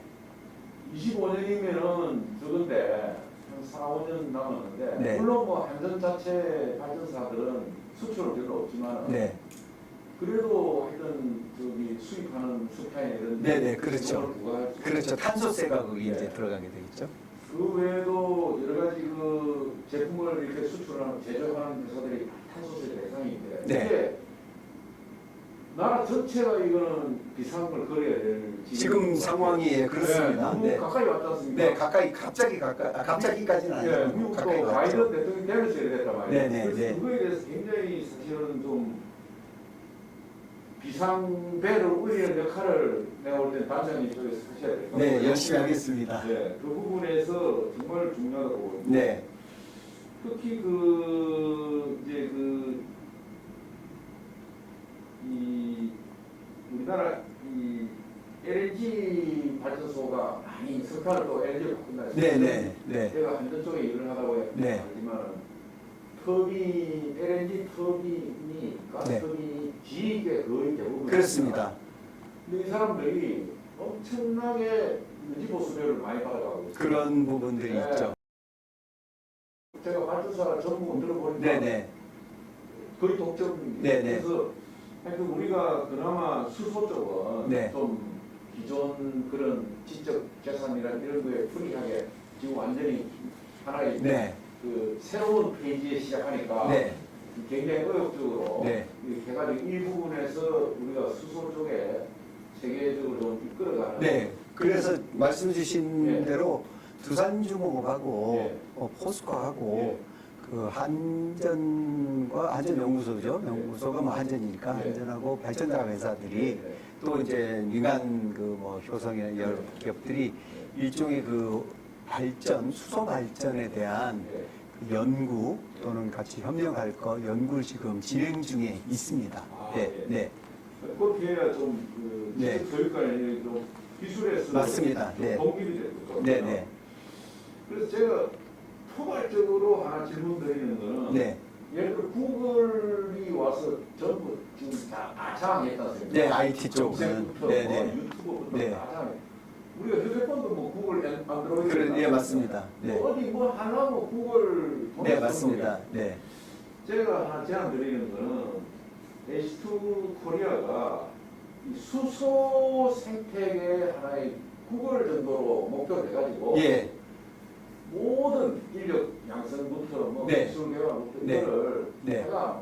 25년이면은 적은데 한 4, 5년 남았는데 네. 물론 뭐 한전 자체 발전사들은 수출은 별로 없지만 네. 그래도 하여튼 저기 수입하는 석탄이나 이런 네네, 그렇죠. 지원을 부과할 수 그렇죠. 탄소세가 거기 네. 이제 들어가게 되겠죠. 그 외에도 여러 가지 그 제품을 이렇게 수출하는 제조하는 회사들이 탄소세 대상인데 네. 이게 나라 전체가 이거는 비상을 걸어야 될 지금 상황이 예, 그렇습니다. 너무 네. 가까이 왔지 않습니까? 네, 갑자기까지는 예, 아니고 미국도 가까이 바이든 왔죠. 대통령이 되면서 이래 됐단 말이에요. 네네, 그래서 네. 그거에 대해서 굉장히 사실은 좀 비상배를 울리는 역할을 내가 볼 때는 단장님 쪽에서 하셔야 될 것 같아요. 네, 열심히 하겠습니다. 네, 그 부분에서 정말 중요하다고 보고 네. 특히 이 우리나라 이 LNG 발전소가 많이 석탄을 또 LNG로 바꾼다 했어요. 네네. 네. 제가 한전 쪽에 일을 하다고 네. 하지만 터빈 LNG 터빈이 가스 네. 터빈이 지익의 거의 대부분 그렇습니다. 근데 이 사람들이 엄청나게 유지 보수료를 많이 받아가고 있어요. 그런 부분들이 네. 있죠. 제가 발주사가 전부 들어보니까 네네. 거의 독점입니다. 네네. 그래서 하여튼 우리가 그나마 수소 쪽은 네. 좀 기존 그런 지적 재산이나 이런 거에 불이하게 지금 완전히 하나의 네. 그 새로운 페이지에 시작하니까 네. 굉장히 의욕적으로 네. 이렇게 해가지고 이 부분에서 우리가 수소 쪽에 세계적으로 좀 이끌어가는 네. 그래서 말씀 주신 네. 대로 두산중공업하고 네. 포스코하고 네. 그 한전과 한전연구소죠. 연구소가 뭐 한전이니까 네. 한전하고 발전자 회사들이 네. 또 이제 민간 그 뭐 효성이나 여러 기업들이 일종의 그 발전, 수소 발전에 대한 네. 그 연구 또는 같이 협력할 거 연구를 지금 진행 중에 있습니다. 아, 네, 예. 네, 그렇게 해야 좀그 네. 교육관이 좀 기술에서 맞습니다. 네. 동기이 되거든요. 네, 네, 그래서 제가 포괄적으로 하나 질문 드리는 거는 네, 예를 들어 구글이 와서 전부 지금 다 아장했다 생각해요. 네, IT 쪽은. 검색부터 네, 뭐 네. 유튜브부터 네. 다 아장해. 우리가 휴대폰도 뭐 구글 안드로이드 그래, 예, 맞습니다. 네, 어디 뭐 하려고 구글 네, 맞습니다. 네, 제가 하나 제안 드리는 거는 H2 코리아가 이 수소 생태계 하나의 구글 정도로 목표를 해가지고 예, 모든 인력 양성부터 뭐 네. 기술 개발부터 네. 이거를 네. 내가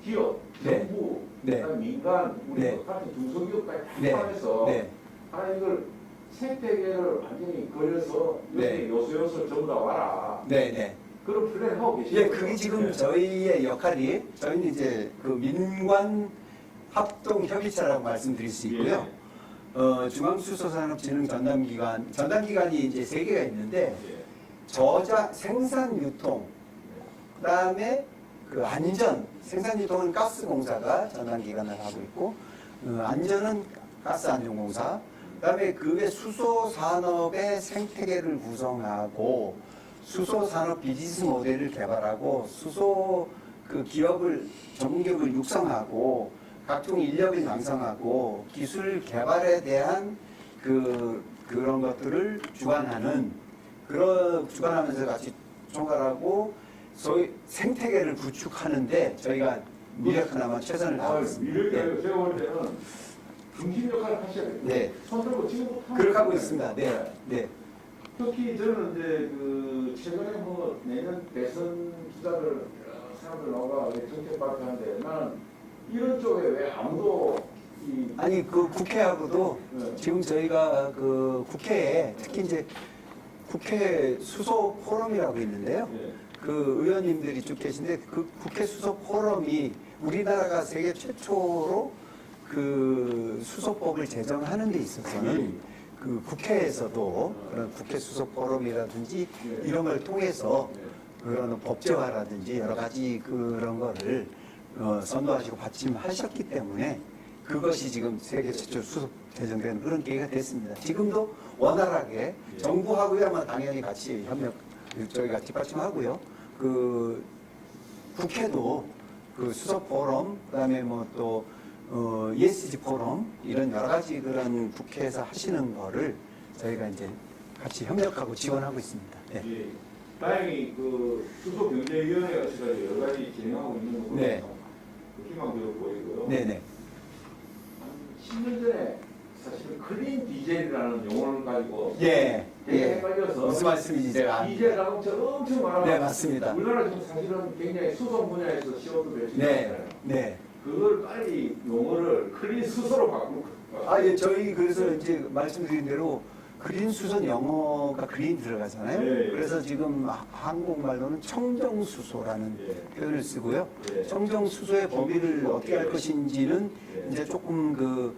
기업, 네. 정부, 네. 그다음 민간, 우리 네. 같은 중소기업까지 다 네. 포함해서 네, 하나 이걸 생태계를 완전히 걸려서 네. 여기 요소요소 전부 다 와라. 네, 네. 그런 플랜 하고 계시죠? 예, 그게 지금 저희의 역할이 저희는 이제 그 민관 합동협의체라고 말씀드릴 수 있고요. 중앙수소산업진흥 전담기관이 이제 세 개가 있는데 예. 저장, 생산, 유통, 그다음에 그 안전, 생산 유통은 가스공사가 전담기관을 하고 있고 안전은 가스안전공사, 그다음에 그게 수소 산업의 생태계를 구성하고 수소 산업 비즈니스 모델을 개발하고 수소 그 기업을 전문 기업을 육성하고 각종 인력을 양성하고 기술 개발에 대한 그런 것들을 주관하면서 같이 총괄하고 소위 생태계를 구축하는데 저희가 미력하나마 최선을 다하고 있습니다. 미력이 제가 볼 때는 중심 역할을 하셔야 돼요. 네. 손 들고 지금부터 그렇게 하고 있습니다. 네, 네, 특히 저는 이제 그 최근에 뭐 내년 대선 주자들 사람들 나와 정책 발표하는데 나는 이런 쪽에 왜 아무도 아니 그 국회하고도 네. 지금 저희가 그 국회에 특히 이제 국회 수소 포럼이라고 있는데요. 예. 그 의원님들이 쭉 계신데 그 국회 수소 포럼이 우리나라가 세계 최초로 그 수소법을 제정하는 데 있어서는 그 국회에서도 그런 국회 수소 포럼이라든지 이런 걸 통해서 그런 법제화라든지 여러 가지 그런 거를 선도하시고 받침하셨기 때문에 그것이 지금 세계 최초 수소 제정된 그런 계기가 됐습니다. 지금도 원활하게 정부하고야만 당연히 같이 저희가 뒷받침하고요. 그 국회도 그 수소 포럼, 그다음에 뭐 또 ESG 포럼 이런 여러 가지 그런 국회에서 하시는 거를 저희가 이제 같이 협력하고 지원하고 있습니다. 네. 예. 다행히 그 수소경제위원회가 지금 여러 가지 진행하고 있는 거고 네. 희망도 보이고요. 네네. 한 10년 전에 사실 클린 디젤이라는 용어를 가지고 예. 되게 예. 헷갈려서 무슨 말씀인지 제가 디젤 자동차 엄청 많아. 네, 맞습니다. 우리나라 지금 사실은 굉장히 수소 분야에서 CO2 배출이 네. 많잖아요. 네. 그걸 빨리 용어를 클린 수소로 바꾸고. 예, 저희 그래서 이제 말씀드린 대로 그린 수소는 영어가 그린 들어가잖아요. 예. 그래서 지금 한국말로는 청정수소라는 예. 표현을 쓰고요. 예. 청정수소의 범위를 어떻게 할 것인지는 예. 이제 조금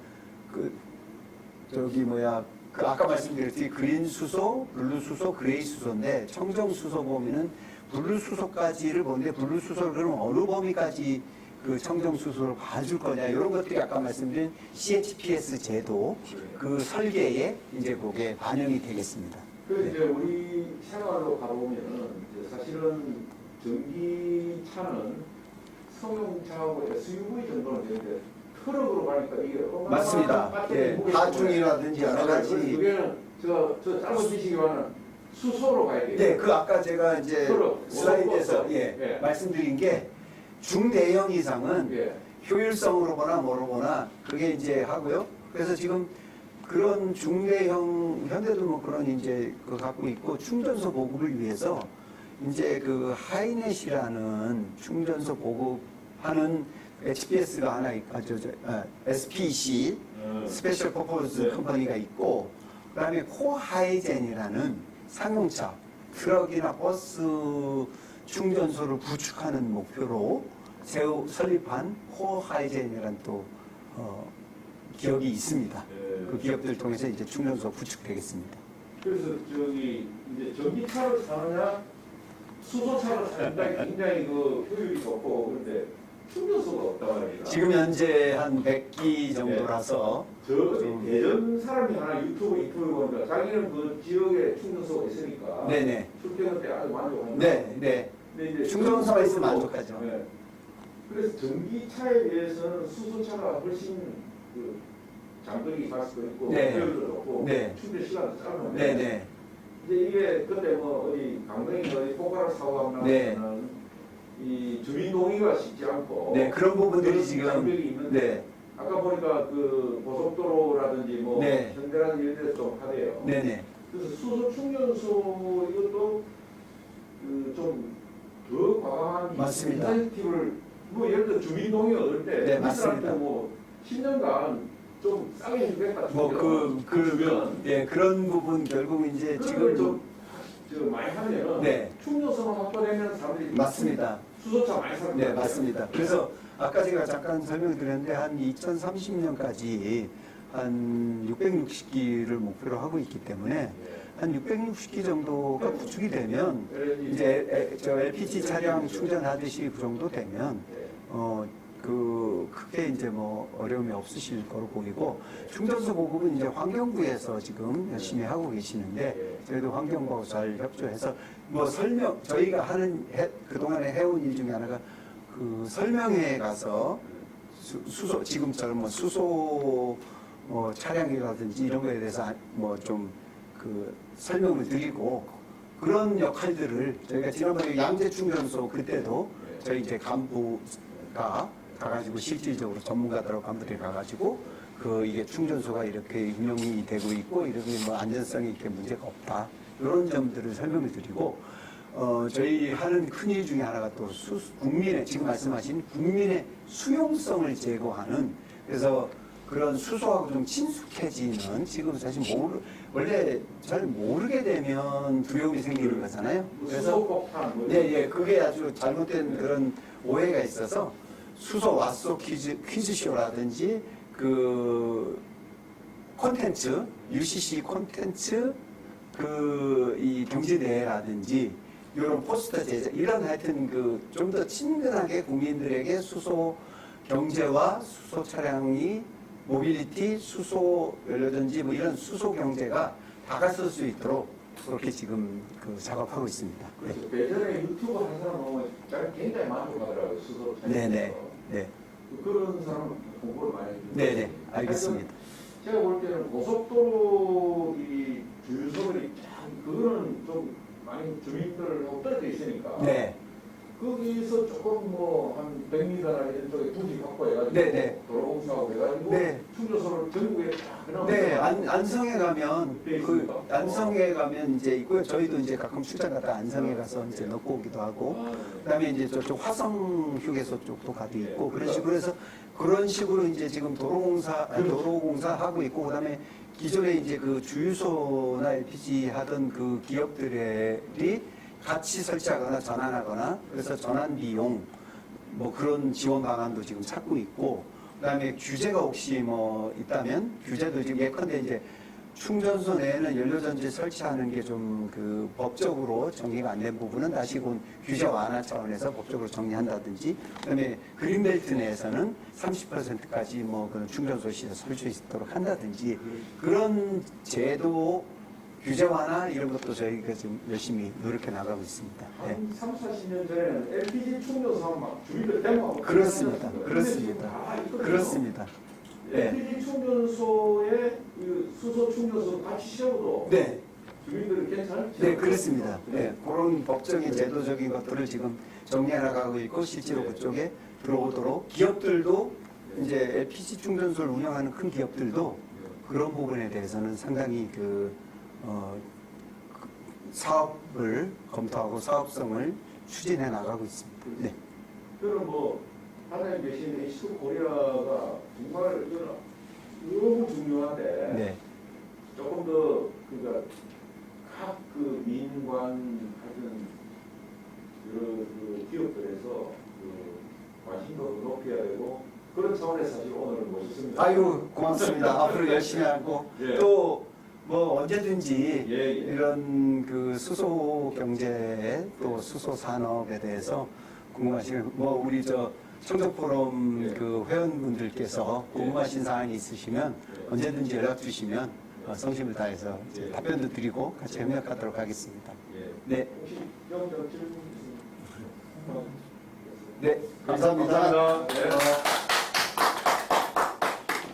아까 말씀드렸듯이 그린 수소, 블루 수소, 그레이 수소인데 청정 수소 범위는 블루 수소까지를 보는데 블루 수소를 그럼 어느 범위까지 그 청정 수소를 봐줄 거냐 이런 것들이 아까 말씀드린 CHPS 제도 그 설계에 이제 그게 반영이 되겠습니다. 그 이제 우리 생활로 가보면은 이제 사실은 전기차는 승용차하고 SUV 정도는 되는데 트럭으로 가니까 이게 맞습니다. 예, 하중이라든지 여러 가지. 그게는 저 짧은 지식이와는 수소로 가야 돼요. 네, 그 아까 제가 이제 수소로, 슬라이드에서 수소. 예. 말씀드린 게 중대형 이상은 예. 효율성으로 보나 뭐로 보나 그게 이제 하고요. 그래서 지금 그런 중대형 현대도 뭐 그런 이제 그 갖고 있고 충전소 보급을 위해서 이제 그 하이넷이라는 충전소 보급하는 HPS가 하나 있고 SPC 스페셜 퍼포먼스 컴퍼니가 있고 그다음에 코하이젠이라는 상용차 트럭이나 버스 충전소를 구축하는 목표로 설립한 코하이젠이라는 또 기업이 있습니다. 그 기업들 통해서 이제 충전소 구축되겠습니다. 그래서 저기 이제 전기차를 사느냐 수소차를 사느냐 굉장히 그 효율이 좋고 그런데 충전소가 없단 말입니다. 지금 현재 한 100기 정도라서 저 예전 사람이 하나 유튜브 인터뷰 보니까 자기는 그 지역에 충전소가 있으니까 네네. 출퇴근 때 아주 만족합니다. 네. 근데 이제 충전소가 있으면 만족하죠. 네. 그래서 전기차에 비해서는 수소차가 훨씬 그 장거리 갈 수도 있고 네. 효율도 좋고 네. 충전 시간도 짧은데 네네. 이제 이게 그때 뭐 어디 강릉이 어디 포괄 사고 하면 네. 이 주민 동의가 쉽지 않고 네, 그런 부분들이 그런 지금 장벽이 있는데 네. 아까 보니까 그 고속도로라든지 뭐 네. 현대라든지 이런 데서 좀 하대요. 네네. 그래서 수소 충전소 이것도 그 좀 더 과감한 맞습니다. 인센티브를 뭐 예를 들어 주민 동의 얻을 때 네, 그 맞습니다. 사람한테 뭐 10년간 좀 싸게 주겠다. 뭐 그런 부분 결국 이제 지금 지금 저 많이 하면은 네. 충전소만 확보되면 사람들이 맞습니다. 수소차 많이 사는 네, 맞습니다. 그래서 아까 제가 잠깐 설명드렸는데 한 2030년까지 한 660기를 목표로 하고 있기 때문에 한 660기 정도가 구축이 되면 이제 저 LPG 차량 충전하듯이 그 정도 되면 크게 이제 뭐 어려움이 없으실 거로 보이고 충전소 보급은 이제 환경부에서 지금 열심히 하고 계시는데 저희도 환경부하고 잘 협조해서 뭐 저희가 그동안에 해온 일 중에 하나가 그 설명회에 가서 수소 지금처럼 뭐 수소 차량이라든지 이런 거에 대해서 뭐 좀 그 설명을 드리고 그런 역할들을 저희가 지난번에 양재 충전소 그때도 저희 이제 간부가 가가지고 실질적으로 전문가들하고 간부들이 가가지고 이게 충전소가 이렇게 운영이 되고 있고 이렇게 뭐 안전성이 이렇게 문제가 없다 이런 점들을 설명을 드리고 저희 하는 큰일 중에 하나가 또 지금 말씀하신 국민의 수용성을 제고하는 그래서 그런 수소하고 좀 친숙해지는 지금 사실 원래 잘 모르게 되면 두려움이 생기는 거잖아요. 그래서 그게 아주 잘못된 그런 오해가 있어서 수소 왓소 퀴즈쇼라든지 그 콘텐츠 UCC 콘텐츠 이 경제대회라든지 이런 포스터 제작 이런 하여튼 좀 더 친근하게 국민들에게 수소 경제와 수소 차량이 모빌리티, 수소 연료전지 뭐 이런 수소 경제가 다가설 수 있도록 그렇게 지금 작업하고 있습니다. 예전에 유튜브 하는 사람 보면 굉장히 만족하더라고요. 수소 차량. 네네. 네. 그런 사람 공부를 많이 해주고. 네네. 알겠습니다. 제가 볼 때는 고속도로 이 주유소들이 그거는 좀 많이 주민들하고 떨어져 있으니까. 네. 거기서 조금 뭐 한 100m나 이런 쪽에 부지 확보해가지고 네네. 도로공사하고 해가지고 네. 충전소를 전국에 쫙 해놓으면 네, 안성에 가면 안성에 가면 이제 있고요. 저희도 이제 가끔 출장 갔다 안성에 가서 이제 넣고 오기도 하고, 그다음에 이제 저쪽 화성 휴게소 쪽도 가도 있고 그런 식으로 해서 그런 식으로 이제 지금 도로공사 하고 있고 그다음에 기존에 이제 그 주유소나 LPG 하던 그 기업들이 같이 설치하거나 전환하거나 그래서 전환 비용 뭐 그런 지원 방안도 지금 찾고 있고 그다음에 규제가 혹시 뭐 있다면 규제도 지금 예컨대 이제 충전소 내에는 연료전지 설치하는 게 좀 법적으로 정리가 안 된 부분은 다시 곧 규제 완화 차원에서 법적으로 정리한다든지 그다음에 그린벨트 내에서는 30%까지 뭐 그런 충전소 시설 설치할 수 있도록 한다든지 그런 제도 규제 완화 이런 것도 저희가 지금 열심히 노력해 나가고 있습니다. 네. 한 3, 40년 전에는 LPG 충전소 하면 막 주민들 대모하고 그렇습니다. 그랬습니다. 그렇습니다. 네. LPG 충전소에 수소 충전소 같이 세워도 네. 주민들은 괜찮을지. 네, 그렇습니다. 네, 그런 법적인 제도적인 것들을 지금 정리해 나가고 있고 실제로 그쪽에 들어오도록 기업들도 이제 LPG 충전소를 운영하는 큰 기업들도 그런 부분에 대해서는 상당히 그 사업을 검토하고 사업성을 추진해 나가고 있습니다. 네. 저는 뭐 하나에 계신 H2 코리아가 정말 너무 중요한데 네. 조금 더 그러니까 각 그 민관 하여튼 여러 그 기업들에서 그 관심도 높여야 되고 그런 차원에서 사실 오늘 모셨습니다. 아유, 고맙습니다. 앞으로 열심히 하고 예. 또 뭐 언제든지 예, 예. 이런 그 수소 경제 또 수소 산업에 대해서 궁금하신 뭐 우리 저 청정 포럼 예. 그 회원분들께서 예. 궁금하신 사항이 있으시면 예. 언제든지 연락 주시면 성심을 다해서 이제 예. 답변도 드리고 같이 협력하도록 하겠습니다. 예. 네. 혹시 질문 있으면 네, 감사합니다. 감사합니다. 네.